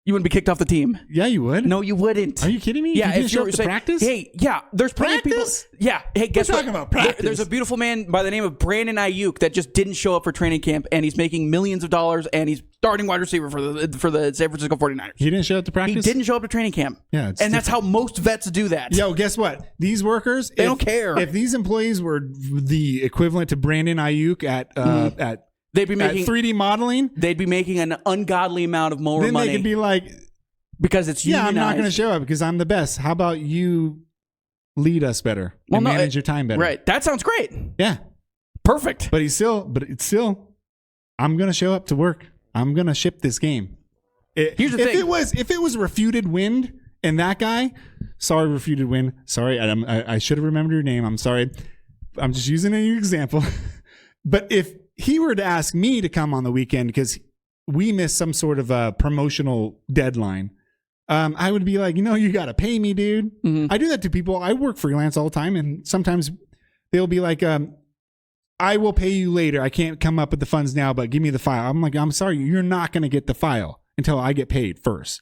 You wouldn't be kicked off the team. Yeah, you would. No, you wouldn't. Are you kidding me? Yeah, if you're saying practice. Hey, yeah, there's plenty of people. Yeah, hey, guess what? We're talking about practice. There's a beautiful man by the name of Brandon Ayuk that just didn't show up for training camp, and he's making millions of dollars, and he's starting wide receiver for the San Francisco 49ers. He didn't show up to practice? He didn't show up to training camp. Yeah, and that's how most vets do that. Yo, guess what? These workers, they don't care. If these employees were the equivalent to Brandon Ayuk at they'd be making 3D modeling, they'd be making an ungodly amount of more money. Then they could be like, because it's unionized. I'm not going to show up because I'm the best. How about you lead us better and manage your time better? Right. That sounds great. Yeah. Perfect. But it's still, I'm going to show up to work. I'm going to ship this game. Here's the thing. If it was Refuted Wind and that guy, sorry, Refuted Wind. Sorry, I should have remembered your name. I'm sorry. I'm just using an example. But if he were to ask me to come on the weekend because we missed some sort of a promotional deadline, I would be like, you got to pay me, dude. Mm-hmm. I do that to people. I work freelance all the time, and sometimes they'll be like, I will pay you later. I can't come up with the funds now, but give me the file. I'm like, I'm sorry, you're not going to get the file until I get paid first.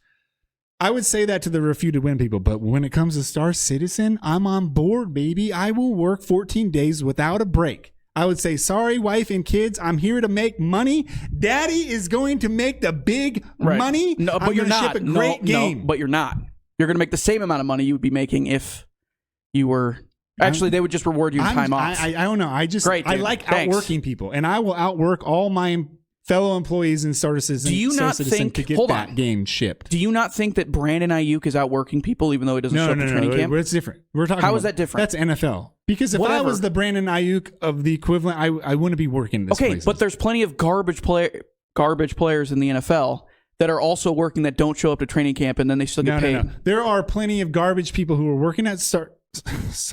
I would say that to the Refuted Win people, but when it comes to Star Citizen, I'm on board, baby. I will work 14 days without a break. I would say, sorry, wife and kids, I'm here to make money. Daddy is going to make the big money. No, but you're not. Ship a great game. No, but you're not. You're going to make the same amount of money you would be making if you were. Actually, they would just reward you time off. I don't know. I like outworking people, and I will outwork all my fellow employees in Star Citizen. Do you not think to get that game shipped? Do you not think that Brandon Ayuk is outworking people even though he doesn't show up to training camp? No, it's different. We're talking. How is that different? That's NFL. Because if I was the Brandon Ayuk of the equivalent, I wouldn't be working this places. But there's plenty of garbage players in the NFL that are also working that don't show up to training camp and then they still get paid. No. There are plenty of garbage people who are working at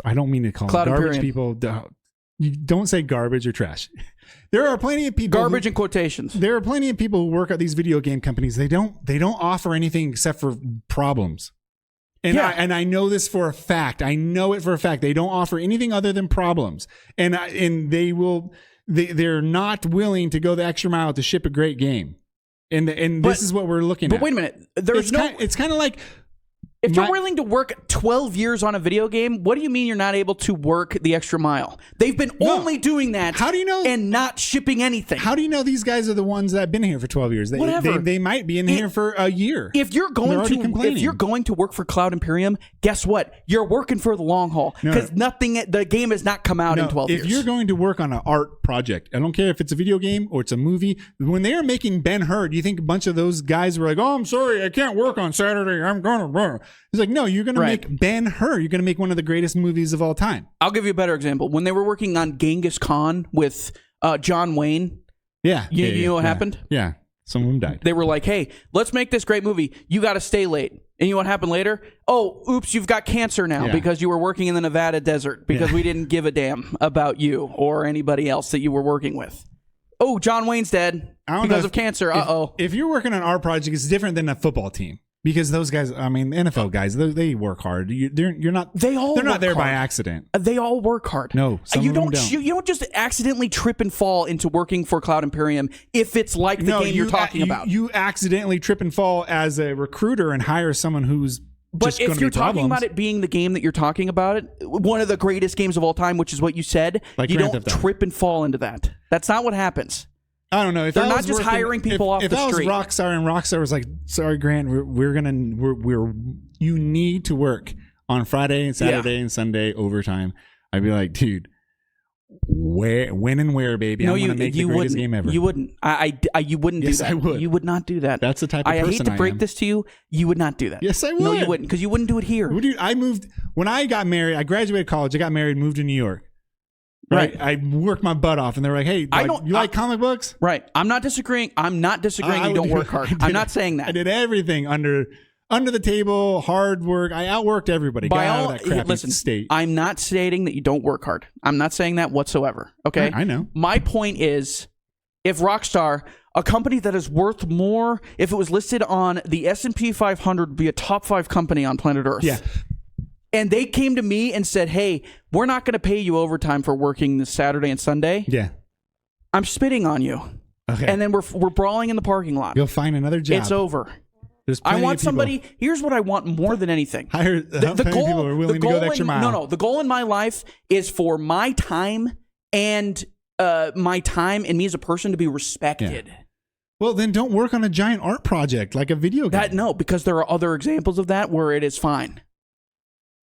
I don't mean to call them garbage people. You don't say garbage or trash. There are plenty of people. Garbage in quotations. There are plenty of people who work at these video game companies. They don't offer anything except for problems. And I know this for a fact. I know it for a fact. They don't offer anything other than problems. And they're not willing to go the extra mile to ship a great game. And this is what we're looking at. But wait a minute. It's kind of like, if you're willing to work 12 years on a video game, what do you mean you're not able to work the extra mile? They've been only doing that. How do you know? And not shipping anything. How do you know these guys are the ones that have been here for 12 years? They might be in here for a year. If you're going to work for Cloud Imperium, guess what? You're working for the long haul because the game has not come out in 12 years. If you're going to work on an art project, I don't care if it's a video game or it's a movie. When they are making Ben-Hur, do you think a bunch of those guys were like, "Oh, I'm sorry, I can't work on Saturday. I'm gonna work." It's like, no, you're going to make Ben-Hur. You're going to make one of the greatest movies of all time. I'll give you a better example. When they were working on Genghis Khan with John Wayne, you know what happened? Yeah, some of them died. They were like, hey, let's make this great movie. You got to stay late. And you know what happened later? Oh, oops, you've got cancer now because you were working in the Nevada desert because we didn't give a damn about you or anybody else that you were working with. Oh, John Wayne's dead because of cancer. If you're working on our project, it's different than a football team. Because those guys, I mean, NFL guys, they work hard. They're not there by accident. They all work hard. No, you don't just accidentally trip and fall into working for Cloud Imperium if it's like the game you're talking about. You accidentally trip and fall as a recruiter and hire someone who's But if you're talking about it being the game that you're talking about, it one of the greatest games of all time, which is what you said, you don't trip and fall into that. That's not what happens. I don't know. If they're not just hiring people off the street. If I was Rockstar and Rockstar was like, "Sorry, Grant, you need to work on Friday and Saturday and Sunday overtime," I'd be like, "Dude, when and where, baby? No, I'm going to make the greatest game ever." You wouldn't. You wouldn't do that. Yes, I would. You would not do that. That's the type of person I am. I hate to break this to you. You would not do that. Yes, I would. No, you wouldn't, because you wouldn't do it here. Dude, I moved when I got married. I graduated college. I got married, moved to New York. Right. I worked my butt off, and they were like, "Hey, you like comic books?" Right. I'm not disagreeing. You don't work hard. I'm not saying that. I did everything under the table, hard work. I outworked everybody. Got out of that crappy state. I'm not stating that you don't work hard. I'm not saying that whatsoever. Okay. I know. My point is, if Rockstar, a company that is worth more, if it was listed on the S&P 500, would be a top 5 company on planet Earth. Yeah. And they came to me and said, "Hey, we're not going to pay you overtime for working this Saturday and Sunday." Yeah. I'm spitting on you. Okay. And then we're brawling in the parking lot. You'll find another job. It's over. I want somebody. Here's what I want more than anything. Hire the goal. People are willing to go the extra mile. No. The goal in my life is for my time and me as a person to be respected. Yeah. Well, then don't work on a giant art project like a video game. No, because there are other examples of that where it is fine.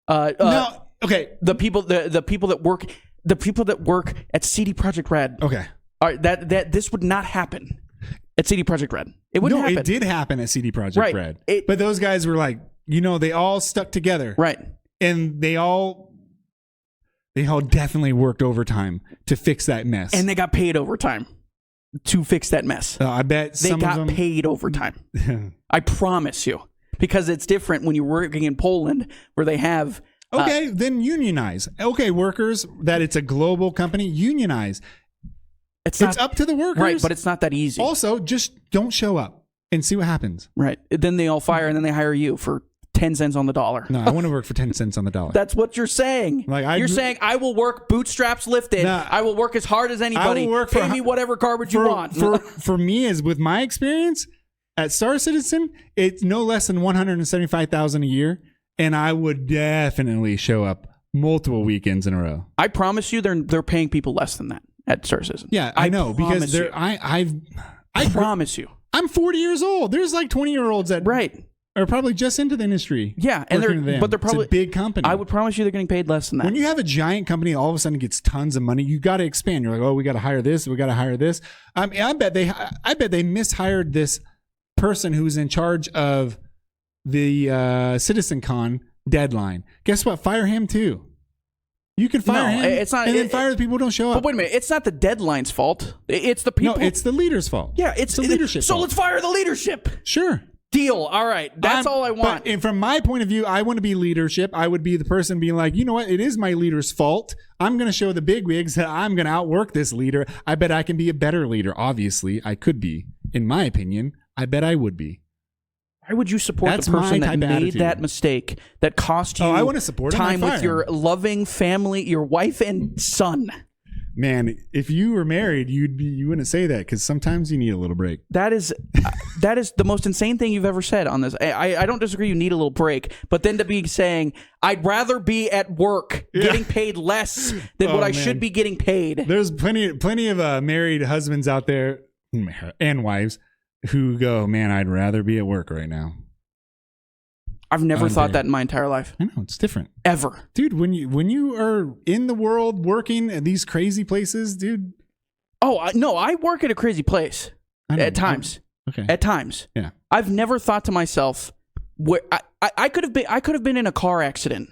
No, okay. The people that work at CD Projekt Red. Okay. All right, that this would not happen at CD Projekt Red. It wouldn't happen. No, it did happen at CD Projekt Red. But those guys were like, they all stuck together. Right. And they all definitely worked overtime to fix that mess. And they got paid overtime to fix that mess. I bet they got paid overtime. I promise you. Because it's different when you're working in Poland where they have... Okay, then unionize. Okay, workers, that it's a global company, unionize. It's up to the workers. Right, but it's not that easy. Also, just don't show up and see what happens. Right. Then they all fire and then they hire you for 10 cents on the dollar. No, I want to work for 10 cents on the dollar. That's what you're saying. You're saying, I will work bootstraps lifted. I will work as hard as anybody. Pay me whatever garbage you want. For me, as with my experience... At Star Citizen, it's no less than $175,000 a year, and I would definitely show up multiple weekends in a row. I promise you, they're paying people less than that at Star Citizen. Yeah, I know because I promise you. I'm 40 years old. There's like 20-year-olds that are probably just into the industry. Yeah, and they're probably it's a big company. I would promise you, they're getting paid less than that. When you have a giant company, all of a sudden gets tons of money. You got to expand. You're like, oh, we got to hire this. We got to hire this. I bet they mishired this person who's in charge of the CitizenCon deadline. Guess what? Fire him too. You can fire him. It's not, and then fire the people who don't show up. But wait a minute, it's not the deadline's fault. It's the people. No, it's the leader's fault. Yeah, it's the leadership. So let's fire the leadership. Sure. Deal. All right. That's all I want. And from my point of view, I want to be leadership. I would be the person being like, you know what? It is my leader's fault. I'm going to show the bigwigs that I'm going to outwork this leader. I bet I can be a better leader. Obviously, I could be. In my opinion, I bet I would be. Why would you support the person that made that mistake that cost you I want to support time with your loving family, your wife and son? Man, if you were married, you wouldn't say that because sometimes you need a little break. That is the most insane thing you've ever said on this. I don't disagree. You need a little break, but then to be saying I'd rather be at work getting paid less than what I should be getting paid. There's plenty of married husbands out there and wives who go, man, I'd rather be at work right now. I've never thought that in my entire life. I know, it's different. Ever. Dude, when you are in the world working at these crazy places, dude. Oh, no, I work at a crazy place at times. Okay. At times. Yeah. I've never thought to myself, where I could have been in a car accident,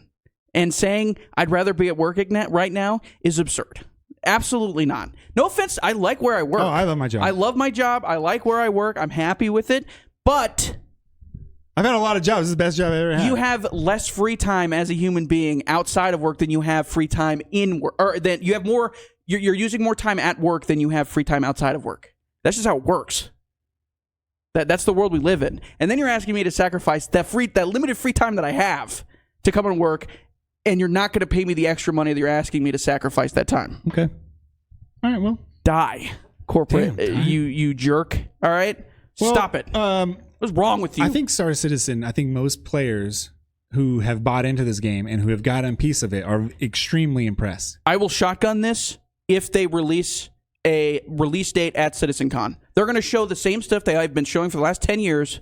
and saying I'd rather be at work right now is absurd. Absolutely not. No offense. I like where I work. Oh, I love my job. I love my job. I like where I work. I'm happy with it. But I've had a lot of jobs. This is the best job I've ever had. You have less free time as a human being outside of work than you have free time in work, or that you have more. You're using more time at work than you have free time outside of work. That's just how it works. That's the world we live in. And then you're asking me to sacrifice that limited free time that I have to come and work, and you're not going to pay me the extra money that you're asking me to sacrifice that time. Okay. All right. Well, die, corporate. Damn, you jerk. All right. Well, stop it. What's wrong with you? I think Star Citizen. I think most players who have bought into this game and who have gotten a piece of it are extremely impressed. I will shotgun this if they release a release date at CitizenCon. They're going to show the same stuff they have been showing for the last 10 years.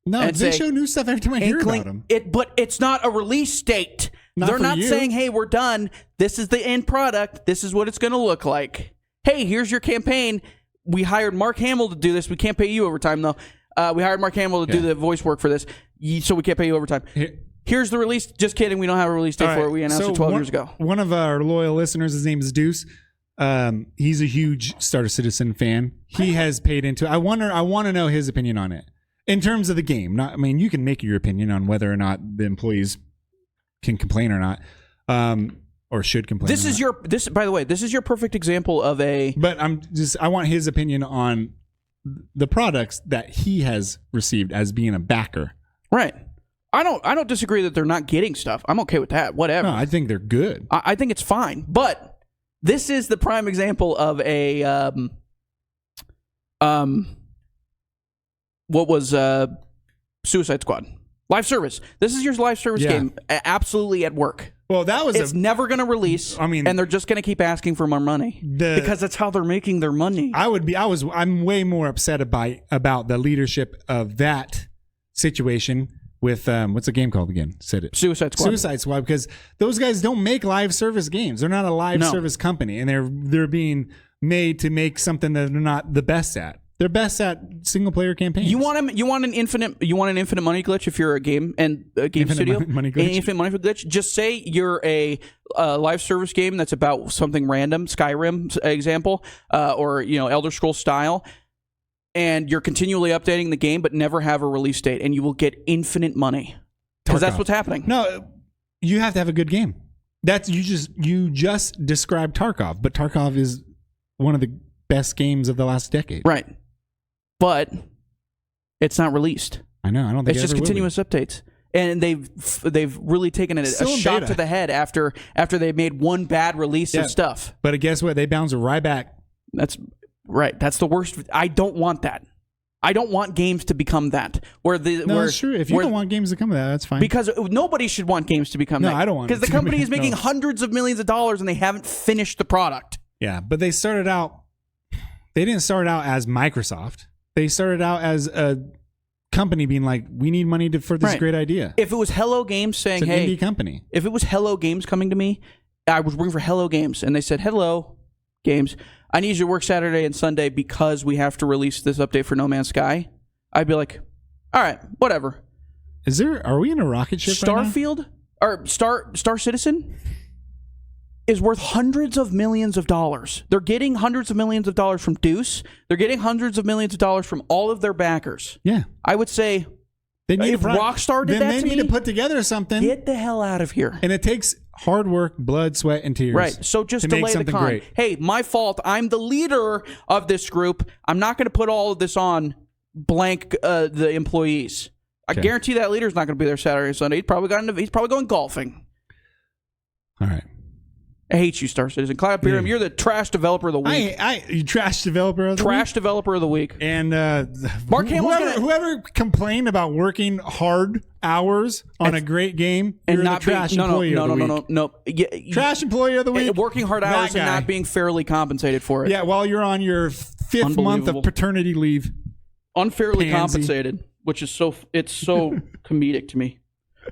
No, they show new stuff every time I hear about them. But it's not a release date. They're not saying, hey, we're done. This is the end product. This is what it's going to look like. Hey, here's your campaign. We hired Mark Hamill to do this. We can't pay you overtime, though. We hired Mark Hamill to do the voice work for this, so we can't pay you overtime. Here's the release. Just kidding. We don't have a release date for it. We announced it 12 years ago. One of our loyal listeners, his name is Deuce. He's a huge Star Citizen fan. He has paid into it. I want to know his opinion on it in terms of the game. You can make your opinion on whether or not the employees can complain or not, or should complain. By the way, this is your perfect example of a. But I want his opinion on the products that he has received as being a backer. Right. I don't disagree that they're not getting stuff. I'm okay with that. Whatever. No, I think they're good. I think it's fine. But this is the prime example of a what was Suicide Squad live service. This is your live service game, absolutely at work. Well, it's never going to release. And they're just going to keep asking for more money because that's how they're making their money. I'm way more upset about the leadership of that situation with what's the game called again? Said it. Suicide Squad, because those guys don't make live service games. They're not a live service company, and they're being made to make something that they're not the best at. They're best at single player campaigns. You want an infinite money glitch if you're a game studio. Money glitch. Infinite money glitch. Just say you're a live service game that's about something random, Skyrim example, or Elder Scrolls style, and you're continually updating the game, but never have a release date, and you will get infinite money because that's what's happening. No, you have to have a good game. You just described Tarkov, but Tarkov is one of the best games of the last decade. Right. But it's not released. I know. I don't think it's just continuous updates, and they've really taken it a shot to the head after they made one bad release of stuff. But guess what? They bounce right back. That's right. That's the worst. I don't want that. I don't want games to become that. That's true. If you don't want games to become that, that's fine. Because nobody should want games to become that. No, I don't want. Because the company is making hundreds of millions of dollars and they haven't finished the product. Yeah, but they started out. They didn't start out as Microsoft. They started out as a company being like, we need money for this great idea. If it was Hello Games saying, it's an indie company. If it was Hello Games coming to me, I was working for Hello Games, and they said, Hello Games, I need you to work Saturday and Sunday because we have to release this update for No Man's Sky. I'd be like, all right, whatever. Are we in a rocket ship Starfield? Right now? Or Star Citizen is worth hundreds of millions of dollars. They're getting hundreds of millions of dollars from Deuce. They're getting hundreds of millions of dollars from all of their backers. Yeah. I would say if Rockstar did that to me, they need to put together something. Get the hell out of here. And it takes hard work, blood, sweat, and tears. Right. So just to lay the con. Great. Hey, my fault. I'm the leader of this group. I'm not going to put all of this on blank the employees. I guarantee that leader's not going to be there Saturday and Sunday. He's probably going golfing. All right. I hate you, Star Citizen. Cloud Pyram, you're the trash developer of the week. You trash developer of the week? Trash developer of the week. And Mark Hamill's whoever complained about working hard hours on a great game, you're the trash employee of the week. No. Trash employee of the week. Working hard hours and not being fairly compensated for it. Yeah, while you're on your 5th month of paternity leave. Unfairly compensated, which is so comedic to me.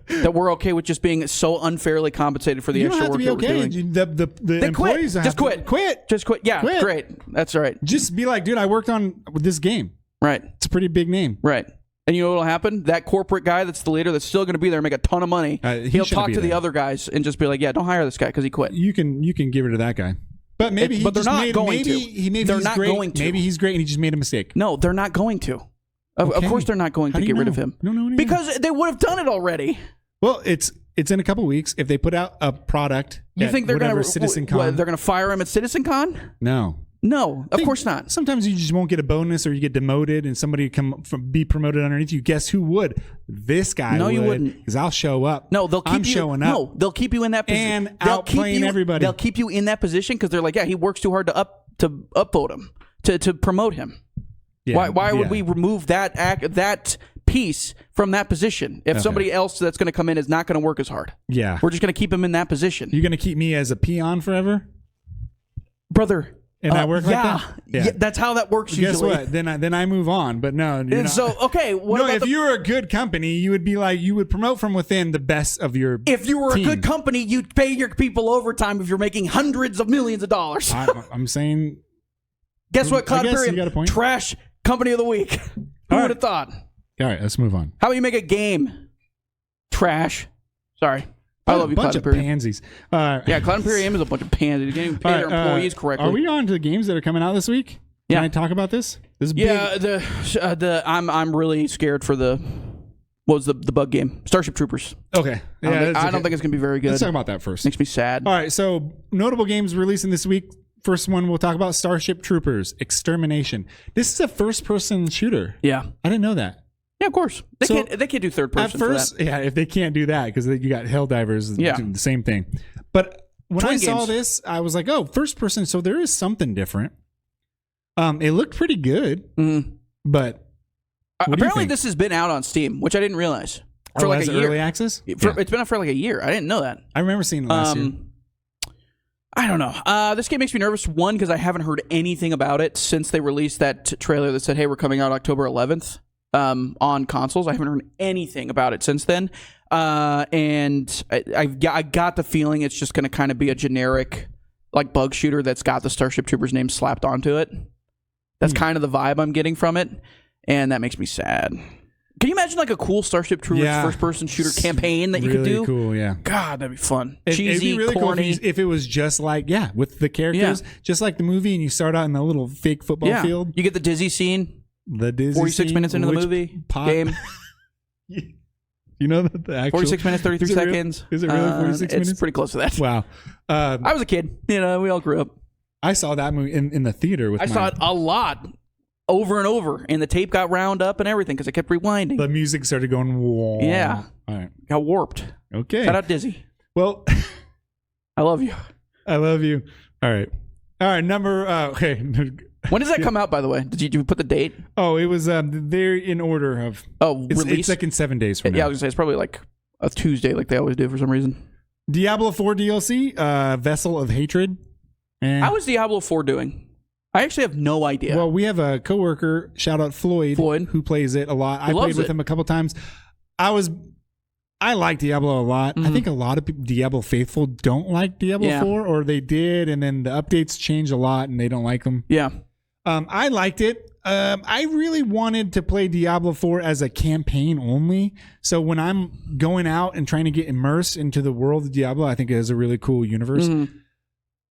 That we're okay with just being so unfairly compensated for the extra work that we're doing. The employees just quit. Just quit. Yeah, quit. Great. That's right. Just be like, dude, I worked on this game. Right. It's a pretty big name. Right. And you know what will happen? That corporate guy that's the leader that's still going to be there and make a ton of money, he'll talk to the other guys and just be like, yeah, don't hire this guy because he quit. You can give it to that guy. But maybe they're not going to. Maybe he's great and he just made a mistake. No, they're not going to. Of course, they're not going to get rid of him. No. Because they would have done it already. Well, it's in a couple weeks. If they put out a product, you think they're going to CitizenCon, they're going to fire him at CitizenCon? No, of course not. Sometimes you just won't get a bonus, or you get demoted, and somebody be promoted underneath you. Guess who would? This guy. No, would, you wouldn't. Because I'll show up. No, I'm showing up. No, they'll keep you in that position and outplaying everybody. They'll keep you in that position because they're like, yeah, he works too hard to upvote him to promote him. Yeah, why would we remove that piece from that position if somebody else that's going to come in is not going to work as hard? Yeah, we're just going to keep him in that position. You're going to keep me as a peon forever, brother. And I work like that? Yeah, that's how that works usually. Guess what? Then I move on. But no. So, okay. If you were a good company, you would be like, you would promote from within the best of your If you were team. a good company, you'd pay your people overtime if you're making hundreds of millions of dollars. I'm saying. Guess what, Cloud you got a point. Trash company of the week. Who would have thought? All right, let's move on. How about you make a game? Trash. Sorry. I love you, Cloud Imperium. Bunch of pansies. Yeah, Cloud Imperium is a bunch of pansies. They can't even pay their employees correctly. Are we on to the games that are coming out this week? Yeah. Can I talk about this? I'm really scared for what was the bug game? Starship Troopers. Okay. I don't think it's gonna be very good. Let's talk about that first. Makes me sad. All right. So notable games releasing this week. First one we'll talk about: Starship Troopers Extermination. This is a first-person shooter. Yeah, I didn't know that. Yeah, of course. They can't do third person. At first, if they can't do that, because you got Helldivers doing the same thing. But when I saw this, I was like, oh, first person. So there is something different. It looked pretty good, but apparently this has been out on Steam, which I didn't realize. For like a year. Early access? It's been out for like a year. I didn't know that. I remember seeing it last year. I don't know. This game makes me nervous, one, because I haven't heard anything about it since they released that trailer that said, hey, we're coming out October 11th. On consoles. I haven't heard anything about it since then. And I got the feeling it's just going to kind of be a generic like bug shooter that's got the Starship Troopers name slapped onto it. That's kind of the vibe I'm getting from it. And that makes me sad. Can you imagine like a cool Starship Troopers first-person shooter campaign that you could do? Really cool, yeah. God, that'd be fun. Cheesy, it'd be really corny. Cool if it was just like, with the characters, just like the movie, and you start out in a little fake football field. You get the dizzy scene. The Disney 46 minutes into the movie game. You know the actual 46 minutes 33 seconds. Is it really 46 minutes? It's pretty close to that. Wow. I was a kid. We all grew up. I saw that movie in the theater with. I saw it a lot, over and over, and the tape got wound up and everything because I kept rewinding. The music started going. Whoa. Yeah. All right. Got warped. Okay. Shout out Dizzy. Well, I love you. I love you. All right. Number. Okay. When does that come out, by the way? Did you put the date? Oh, it was they're in order of release? It's like in 7 days from now. Yeah, I was going to say, it's probably like a Tuesday like they always do for some reason. Diablo 4 DLC, Vessel of Hatred. How is Diablo 4 doing? I actually have no idea. Well, we have a coworker, shout out Floyd, who plays it a lot. I played with him a couple times. I like Diablo a lot. I think a lot of people, Diablo faithful don't like Diablo 4, or they did, and then the updates change a lot and they don't like them. Yeah. I liked it. I really wanted to play Diablo 4 as a campaign only. So when I'm going out and trying to get immersed into the world of Diablo, I think it is a really cool universe.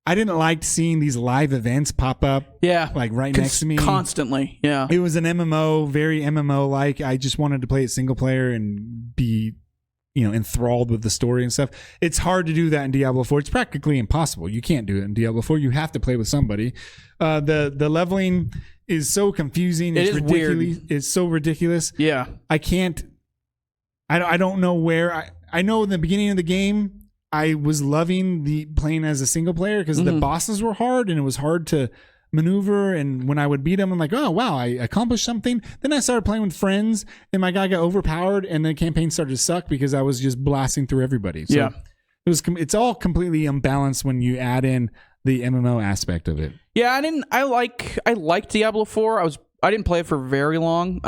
I didn't like seeing these live events pop up. Like right next to me. Constantly. Yeah. It was an MMO, very MMO-like. I just wanted to play it single player and be, enthralled with the story and stuff. It's hard to do that in Diablo 4. It's practically impossible. You can't do it in Diablo 4. You have to play with somebody. The leveling is so confusing. It's ridiculous. Weird. It's so ridiculous. Yeah. I don't know where. I know in the beginning of the game, I was loving the playing as a single player because the bosses were hard and it was hard to maneuver. And when I would beat them, I'm like, oh, wow, I accomplished something. Then I started playing with friends and my guy got overpowered and the campaign started to suck because I was just blasting through everybody. So it's all completely unbalanced when you add in the MMO aspect of it. Yeah, I liked Diablo 4. I didn't play it for very long.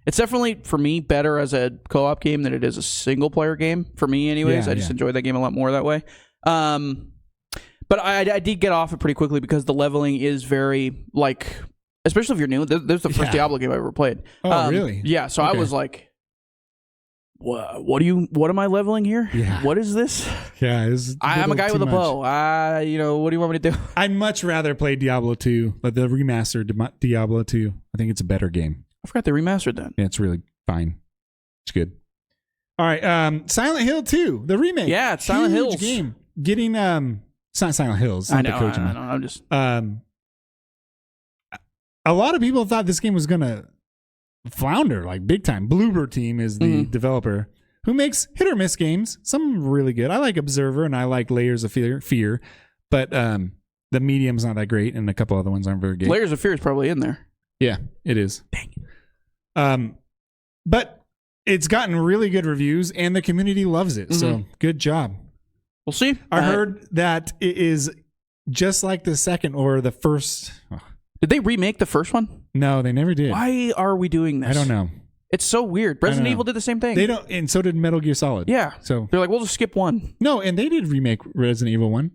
It's definitely, for me, better as a co-op game than it is a single-player game, for me anyways. I just enjoyed that game a lot more that way. But I did get off it pretty quickly because the leveling is very, like, especially if you're new. This is the first Diablo game I ever played. Oh, really? Yeah, so I was like, what am I leveling here? Yeah. What is this? Yeah, I'm a guy with a bow. What do you want me to do? I'd much rather play Diablo 2, but the remastered Diablo 2. I think it's a better game. I forgot they remastered that. Yeah, it's really fine. It's good. All right, Silent Hill 2, the remake. Yeah, it's Silent Huge Hills. game. Getting it's not Silent Hills. It's I not know. the Kojima. I'm just. A lot of people thought this game was gonna flounder like big time. Bloober Team is the developer who makes hit or miss games. Some really good. I like Observer and I like Layers of Fear, but the medium's not that great, and a couple other ones aren't very good. Layers of Fear is probably in there. Yeah, it is. Dang. But it's gotten really good reviews, and the community loves it. So good job. We'll see. I heard that it is just like the second or the first. Did they remake the first one? No, they never did. Why are we doing this? I don't know. It's so weird. Resident Evil did the same thing. They don't, and so did Metal Gear Solid. Yeah. So they're like, we'll just skip one. No, and they did remake Resident Evil 1.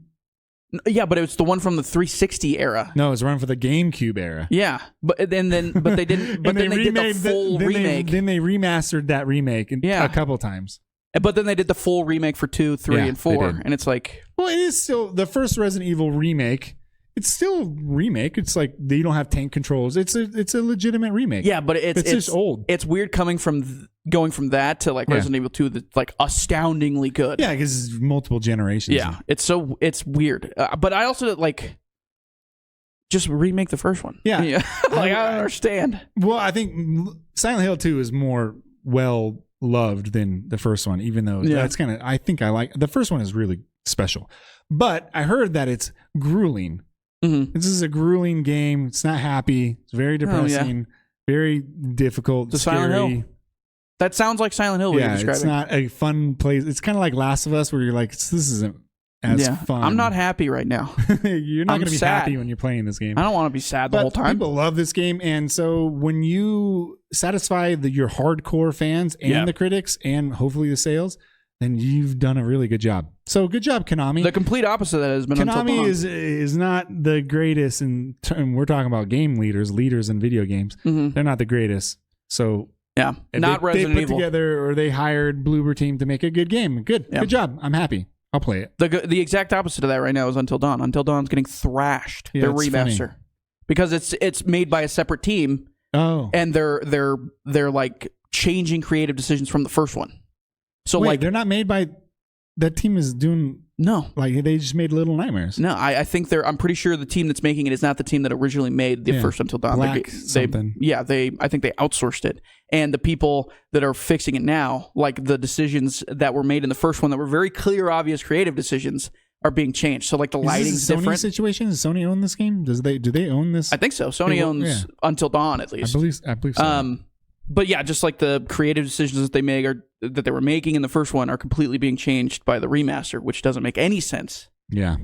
Yeah, but it was the one from the 360 era. No, it was run for the GameCube era. Yeah, but they didn't. But then they did the full remake. Then they remastered that remake a couple times. But then they did the full remake for 2, 3, and 4, and it's like, well, it is still the first Resident Evil remake. It's still a remake. It's like they don't have tank controls. It's a legitimate remake. Yeah, but it's just old. It's weird going from that to like Resident Evil 2 that's like astoundingly good. Yeah, because it's multiple generations. Yeah, it's weird. But I also like just remake the first one. Yeah. Like I don't understand. Well, I think Silent Hill 2 is more well loved than the first one, even though that's kind of, I think I like the first one is really special. But I heard that it's grueling. Mm-hmm. This is a grueling game. It's not happy. It's very depressing, very difficult, it's scary. Silent Hill. That sounds like Silent Hill. Yeah, it's not a fun place. It's kind of like Last of Us, where you're like, this isn't as fun. I'm not happy right now. You're not going to be happy when you're playing this game. I don't want to be sad the whole time. People love this game, and so when you satisfy your hardcore fans and the critics, and hopefully the sales, then you've done a really good job. So good job, Konami. The complete opposite of that has been Until Dawn. Konami is not the greatest, and we're talking about game leaders in video games. Mm-hmm. They're not the greatest. So yeah, not Resident Evil. They put Evil together, or they hired Bloober Team to make a good game. Good job. I'm happy. I'll play it. The exact opposite of that right now is Until Dawn. Until Dawn's getting thrashed. Yeah, their remaster funny. Because it's made by a separate team. Oh, and they're like changing creative decisions from the first one. So wait, like they're not made by that team is doing like they just made Little Nightmares. No, I think I'm pretty sure the team that's making it is not the team that originally made the first Until Dawn. I think they outsourced it. And the people that are fixing it now, like the decisions that were made in the first one that were very clear, obvious creative decisions are being changed. So like the lighting's different. different. Situation? Does Sony own this game? Do they own this? I think so. Sony owns Until Dawn at least. I believe so. But yeah, just like the creative decisions that they were making in the first one are completely being changed by the remaster, which doesn't make any sense. Yeah.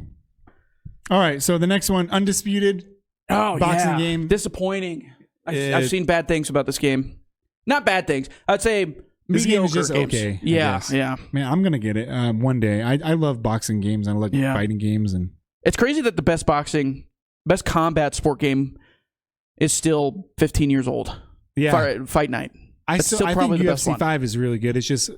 All right, so the next one, Undisputed. Boxing game. Disappointing. I've seen bad things about this game. Not bad things. I'd say this mediocre game is just games. okay. Yeah. Man, I'm gonna get it one day. I love boxing games. I like fighting games, and it's crazy that the best combat sport game is still 15 years old. Yeah, Fight Night. I think UFC 5 is really good. It's just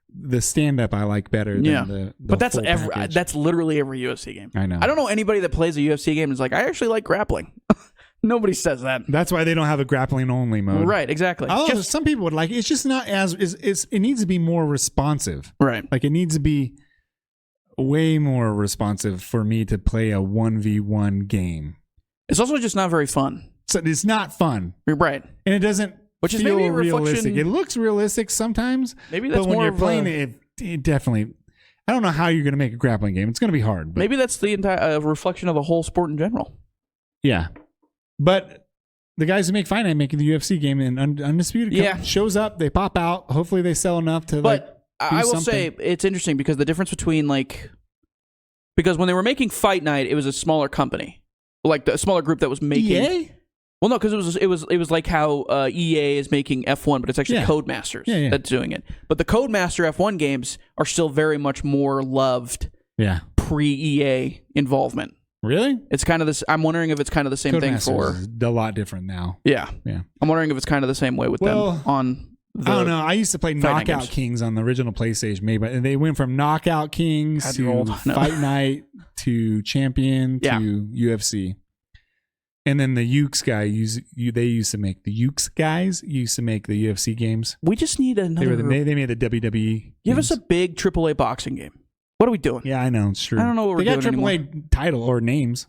the stand-up I like better than the but that's full package. that's literally every UFC game. I know. I don't know anybody that plays a UFC game and is like, I actually like grappling. Nobody says that. That's why they don't have a grappling only mode. Right, exactly. Some people would like it. It's just not as it needs to be more responsive. Right. Like it needs to be way more responsive for me to play a 1v1 game. It's also just not very fun. So it's not fun. Right. And it doesn't Which is feel maybe a realistic. It looks realistic sometimes. Maybe that's but when more you're of playing it definitely. I don't know how you're going to make a grappling game. It's going to be hard. But maybe that's the entire reflection of the whole sport in general. Yeah. But the guys who make Fight Night make the UFC game, and Undisputed shows up. They pop out. Hopefully they sell enough to I will say it's interesting because the difference between because when they were making Fight Night, it was a smaller company, like a smaller group that was making. EA? Well, no, because it was like how EA is making F1, but it's actually Codemasters that's doing it. But the Codemaster F1 games are still very much more loved. Yeah. Pre-EA involvement. Really? It's kind of this. I'm wondering if it's kind of the same thing for. Is a lot different now. Yeah. Yeah. I'm wondering if it's kind of the same way with them on. I don't know. I used to play Knockout Kings on the original PlayStation, and they went from Knockout Kings to Fight Night to Champion to UFC. And then the Ukes guy they used to make the Ukes guys used to make the UFC games. We just need another. They made the WWE. Give games. us a big AAA boxing game. What are we doing? Yeah, I know it's true. I don't know what we're doing anymore. They got AAA title or names.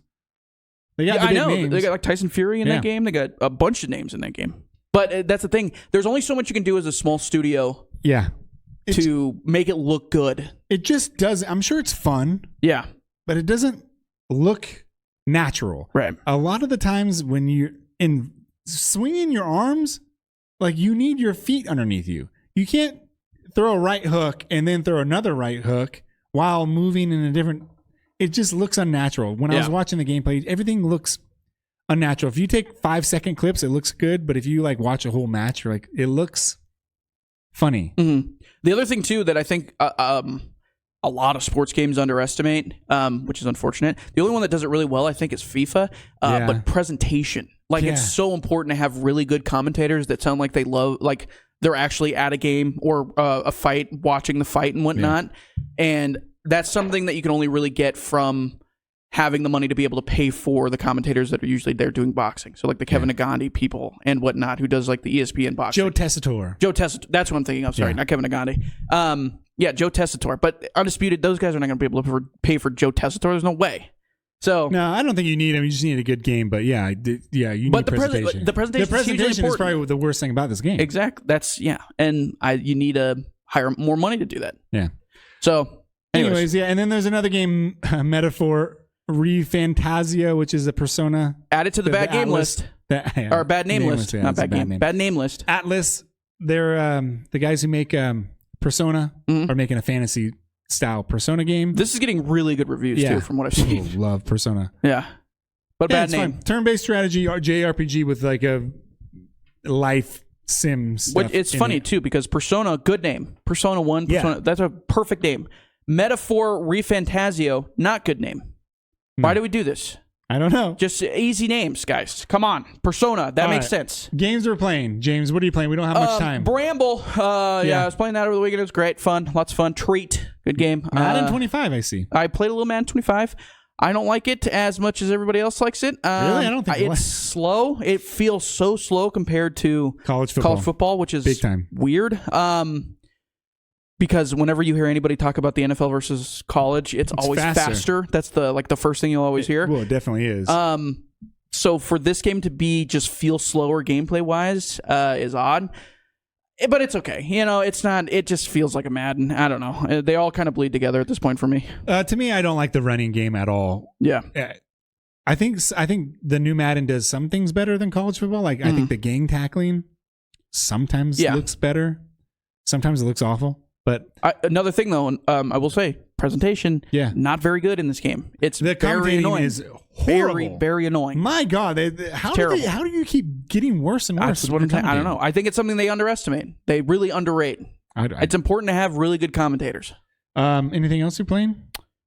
They got I know. names. They got like Tyson Fury in that game. They got a bunch of names in that game. But that's the thing. There's only so much you can do as a small studio. Yeah. To make it look good. It just does. I'm sure it's fun. Yeah. But it doesn't look natural. Right. A lot of the times when you're in swinging your arms, like you need your feet underneath you. You can't throw a right hook and then throw another right hook while moving in a different. It just looks unnatural. When I was watching the gameplay, everything looks unnatural. If you take 5-second clips, it looks good. But if you like watch a whole match, you're like, it looks funny. Mm-hmm. The other thing too that I think a lot of sports games underestimate, which is unfortunate. The only one that does it really well, I think, is FIFA. But presentation, it's so important to have really good commentators that sound like they love, like they're actually at a game or a fight, watching the fight and whatnot. And that's something that you can only really get from having the money to be able to pay for the commentators that are usually there doing boxing. So like the Kevin Agandi people and whatnot, who does like the ESPN boxing. Joe Tessitore. That's what I'm thinking of. Sorry, not Kevin Agandi. Joe Tessitore. But Undisputed, those guys are not going to be able to pay for Joe Tessitore. There's no way. So no, I don't think you need him. You just need a good game. But you need presentation. The presentation is probably the worst thing about this game. Exactly. And you need to hire more money to do that. Yeah. So anyways, and then there's another game, Metaphor ReFantazio, which is a Persona. Add it to the bad game list. Or bad name list. Not bad game. Bad name list. Atlas, they're the guys who make Persona are making a fantasy style Persona game. This is getting really good reviews too, from what I've seen. People love Persona. Yeah. But bad name. Fun. Turn-based strategy or JRPG with like a life sim stuff. It's funny too, because Persona, good name. Persona 1, that's a perfect name. Metaphor ReFantazio, not good name. Why do we do this? I don't know. Just easy names, guys. Come on. Persona, that makes sense. Games we're playing. James, what are you playing? We don't have much time. Bramble. I was playing that over the weekend. It was great. Fun. Lots of fun. Treat. Good game. Madden 25, I see. I played a little Madden 25. I don't like it as much as everybody else likes it. Really? I don't think it's slow. It feels so slow compared to college football, which is big time weird. Because whenever you hear anybody talk about the NFL versus college, it's always faster. That's the first thing you'll always hear. Well, it definitely is. So for this game to be just feel slower gameplay wise is odd. But it's okay. It's not. It just feels like a Madden. I don't know. They all kind of bleed together at this point for me. To me, I don't like the running game at all. Yeah. I think the new Madden does some things better than college football. Like I think the gang tackling sometimes looks better. Sometimes it looks awful. But another thing, though, I will say, presentation, not very good in this game. It's the very annoying. Is horrible. Very, very annoying. My God, how do you keep getting worse and worse? That's what I'm saying. I don't know. I think it's something they underestimate. They really underrate. It's important to have really good commentators. Anything else you're playing?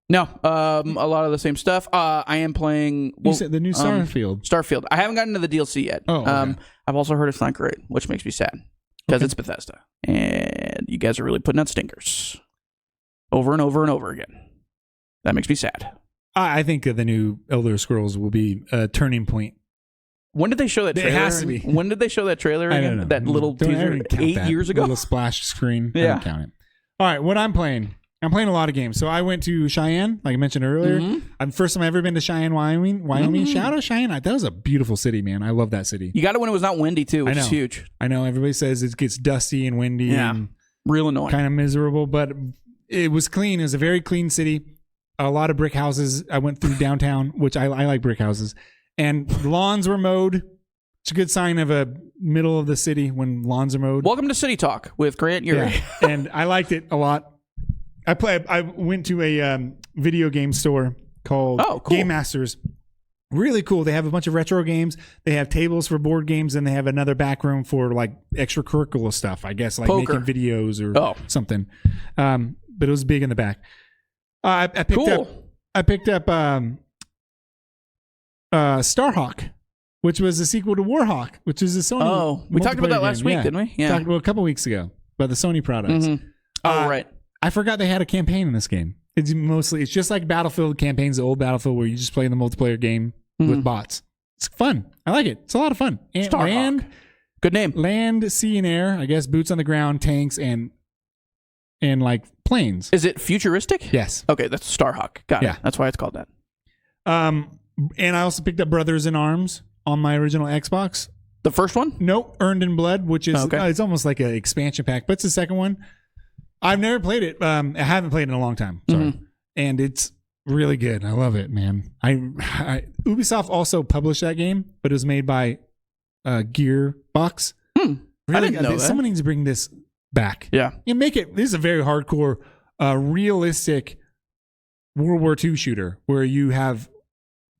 No, a lot of the same stuff. I am playing. You said the new Starfield. Starfield. I haven't gotten to the DLC yet. Oh, okay. I've also heard it's not great, which makes me sad. Because it's Bethesda. And you guys are really putting out stinkers. Over and over and over again. That makes me sad. I think the new Elder Scrolls will be a turning point. When did they show that trailer? It has to be. When did they show that trailer again? I don't know. That little teaser 8 years ago? Little splash screen. Yeah. I don't count it. All right, what I'm playing a lot of games. So I went to Cheyenne, like I mentioned earlier. First time I've ever been to Cheyenne, Wyoming. Shout out Cheyenne. That was a beautiful city, man. I love that city. You got it when it was not windy, too, which is huge. I know. Everybody says it gets dusty and windy and real annoying. Kind of miserable, but it was clean. It was a very clean city. A lot of brick houses. I went through downtown, which I like brick houses. And lawns were mowed. It's a good sign of a middle of the city when lawns are mowed. Welcome to City Talk with Grant Urie. Yeah. And I liked it a lot. I went to a video game store called Game Masters. Really cool. They have a bunch of retro games. They have tables for board games, and they have another back room for like extracurricular stuff. I guess like Poker. making videos or something. But it was big in the back. I picked up Starhawk, which was a sequel to Warhawk, which is a Sony. Oh, we talked about that last week, didn't we? Yeah, talked about a couple weeks ago about the Sony products. Right. I forgot they had a campaign in this game. It's just like Battlefield campaigns, the old Battlefield, where you just play the multiplayer game with bots. It's fun. I like it. It's a lot of fun. And Starhawk. Good name. Land, sea, and air. I guess boots on the ground, tanks, and like planes. Is it futuristic? Yes. Okay, that's Starhawk. Got it. That's why it's called that. And I also picked up Brothers in Arms on my original Xbox. The first one? Nope, Earned in Blood, which is it's almost like an expansion pack, but it's the second one. I've never played it. I haven't played it in a long time. Sorry. And it's really good. I love it, man. Ubisoft also published that game, but it was made by Gearbox. Really? I didn't know that. Someone needs to bring this back. Yeah. And make it. This is a very hardcore, realistic World War II shooter where you have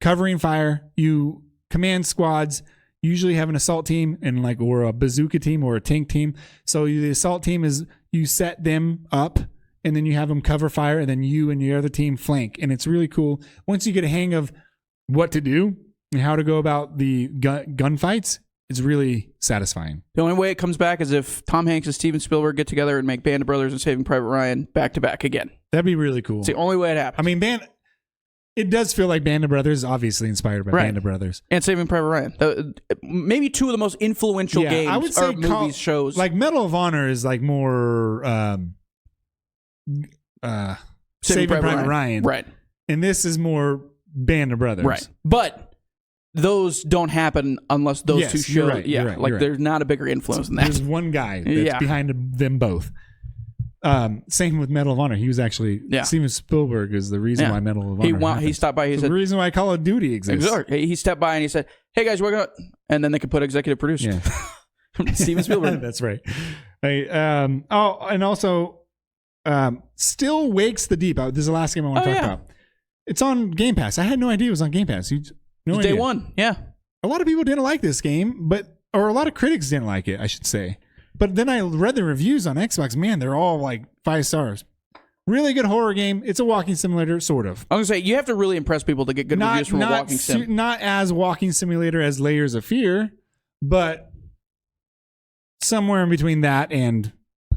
covering fire, you command squads. Usually have an assault team and or a bazooka team or a tank team. So the assault team is you set them up and then you have them cover fire and then you and your other team flank. And it's really cool. Once you get a hang of what to do and how to go about the gunfights, it's really satisfying. The only way it comes back is if Tom Hanks and Steven Spielberg get together and make Band of Brothers and Saving Private Ryan back to back again. That'd be really cool. It's the only way it happens. I mean, it does feel like Band of Brothers, obviously inspired by Band of Brothers. And Saving Private Ryan. Maybe two of the most influential games I would say movies, shows. Like Medal of Honor is like more Saving Private Ryan. Right. And this is more Band of Brothers. Right. But those don't happen unless those two shows. You're right. There's not a bigger influence than that. There's one guy that's behind them both. Same with Medal of Honor. He was actually Steven Spielberg is the reason why Medal of Honor. He stopped by. He said the reason why Call of Duty exists. He stepped by and he said, "Hey guys, we're going," and then they could put executive producer. Yeah. Steven Spielberg. That's right. And also, Still Wakes the Deep. This is the last game I want to talk about. It's on Game Pass. I had no idea it was on Game Pass. No idea. Day one. Yeah. A lot of people didn't like this game, or a lot of critics didn't like it, I should say. But then I read the reviews on Xbox. Man, they're all like 5 stars. Really good horror game. It's a walking simulator, sort of. I was going to say, you have to really impress people to get good reviews from a walking sim. Not as walking simulator as Layers of Fear, but somewhere in between that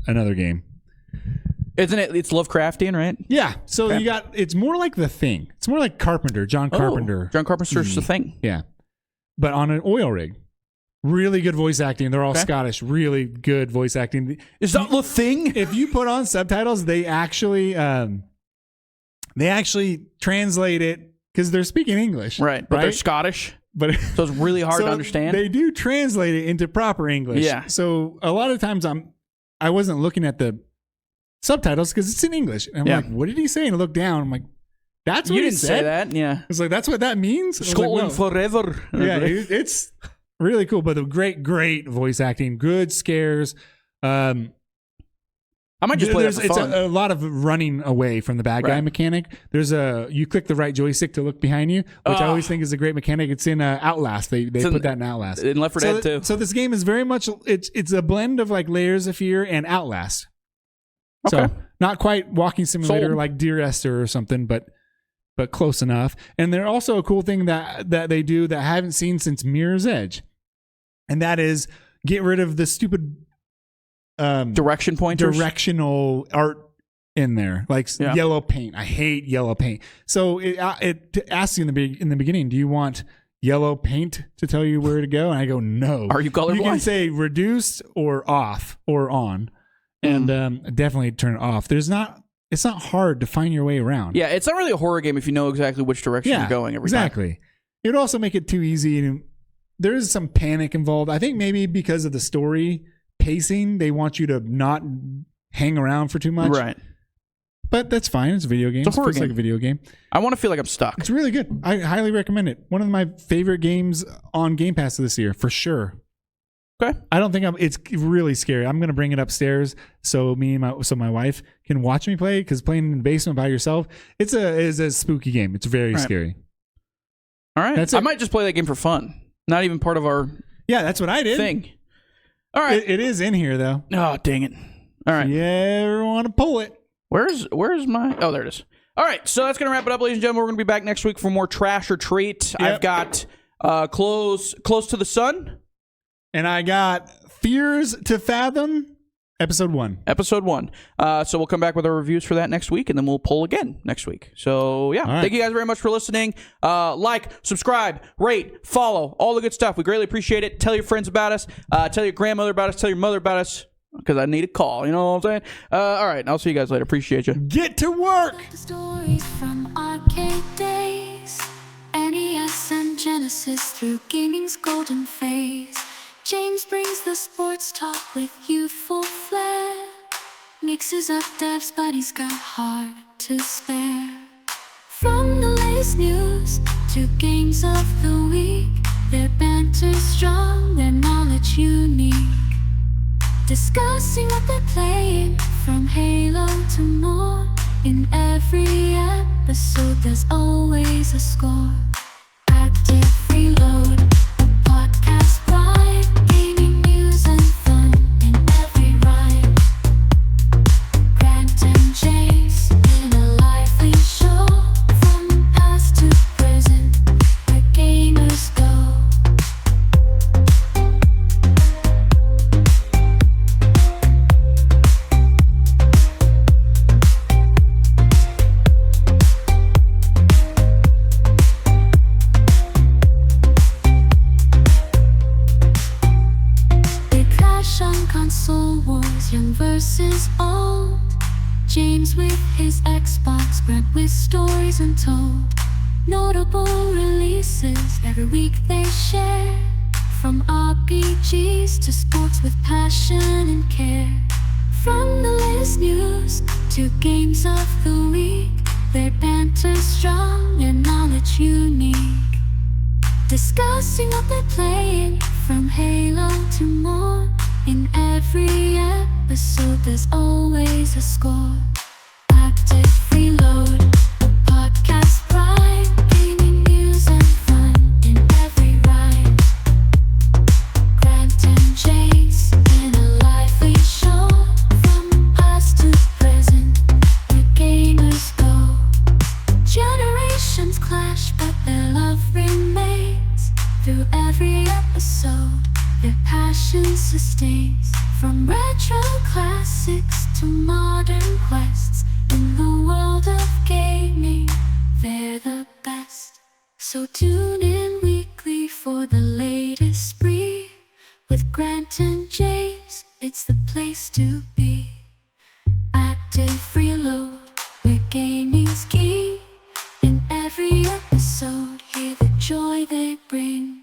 another game. Isn't it? It's Lovecraftian, right? Yeah. So it's more like The Thing. It's more like Carpenter, John Carpenter. John Carpenter's The Thing. Yeah. But on an oil rig. Really good voice acting. They're all Scottish. Really good voice acting. Is that The Thing? If you put on subtitles, they actually translate it because they're speaking English, right? But they're Scottish, so it's really hard to understand. They do translate it into proper English. Yeah. So a lot of times I wasn't looking at the subtitles because it's in English. And I'm like, what did he say? And I look down. I'm like, that's what you he didn't said. Say that. Yeah. It's like that's what that means. Scotland forever. Yeah, it's really cool, but the great voice acting, good scares. I might just play it for fun. It's a lot of running away from the bad guy mechanic. There's you click the right joystick to look behind you, which I always think is a great mechanic. It's in Outlast. They put that in Outlast. In Left 4 Dead too. So this game is very much it's a blend of like Layers of Fear and Outlast. Okay. So not quite walking simulator like Dear Esther or something, but close enough. And they're also a cool thing that they do that I haven't seen since Mirror's Edge. And that is get rid of the stupid direction pointers, directional art in there, like yellow paint. I hate yellow paint. So it asks you in the beginning, do you want yellow paint to tell you where to go? And I go, no. Are you colorblind? You can say reduced or off or on, and definitely turn it off. It's not hard to find your way around. Yeah, it's not really a horror game if you know exactly which direction you're going every time. Exactly. It would also make it too easy and there is some panic involved. I think maybe because of the story pacing, they want you to not hang around for too much. Right. But that's fine. It's a video game. It's a horror game. Like a video game. I want to feel like I'm stuck. It's really good. I highly recommend it. One of my favorite games on Game Pass this year, for sure. Okay. I don't think it's really scary. I'm going to bring it upstairs so my wife can watch me play, because playing in the basement by yourself, is a spooky game. It's very scary. All right. That's it. I might just play that game for fun. Not even part of our that's what I did. Thing. All right. It is in here though. Oh, dang it. All right. You ever want to pull it? Where's my... Oh, there it is. All right. So that's going to wrap it up, ladies and gentlemen. We're going to be back next week for more Trash or Treat. Yep. I've got Close to the Sun. And I got Fears to Fathom. Episode 1. Episode 1. So we'll come back with our reviews for that next week, and then we'll poll again next week. So, yeah. right. Thank you guys very much for listening. Like, subscribe, rate, follow, all the good stuff. We greatly appreciate it. Tell your friends about us. Tell your grandmother about us. Tell your mother about us, because I need a call. You know what I'm saying? All right. I'll see you guys later. Appreciate you. Get to work! The stories from arcade days, NES and Genesis through gaming's golden phase. James brings the sports talk with youthful flair. Mixes up devs, but he's got heart to spare. From the latest news to games of the week, their banter's strong, their knowledge unique. Discussing what they're playing, from Halo to more. In every episode there's always a score. Active Reload, a podcast ride, gaming news and fun in every rhyme. Grant and James in a lively show, from past to present, where gamers go. Console wars, young versus old. James with his Xbox, Grant with stories untold. Notable releases every week they share, from RPGs to sports with passion and care. From the latest news to games of the week, their banter's strong, their knowledge unique. Discussing what they're playing, from Halo to more. In every episode there's always a score. Active Reload, a podcast ride, gaming news and fun in every rhyme. Grant and James in a lively show, from past to present, where gamers go. Generations clash, but their love remains. Through every episode their passion sustains. From retro classics to modern quests, in the world of gaming, they're the best. So tune in weekly for the latest spree. With Grant and James, it's the place to be. Active Reload, where gaming's key. In every episode, hear the joy they bring.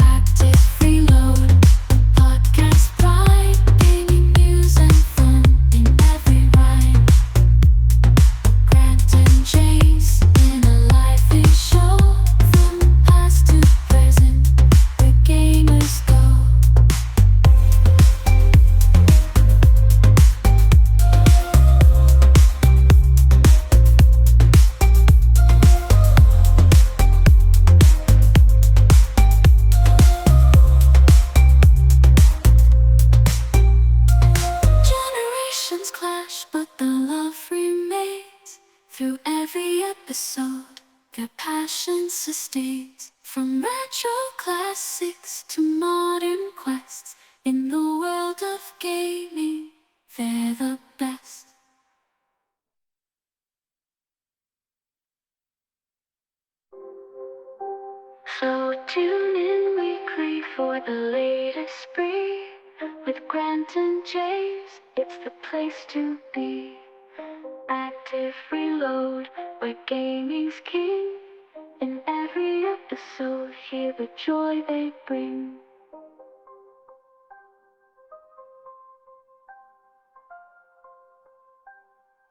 Active Reload, a podcast ride, gaming news and fun in every rhyme. Grant and James in a lively show, from past to present, where gamers go. But the love remains. Through every episode their passion sustains. From retro classics to modern quests, in the world of gaming, they're the best. So tune in weekly for the latest spree. With Grant and James, it's the place to be. Active Reload, where gaming's king. In every episode, hear the joy they bring.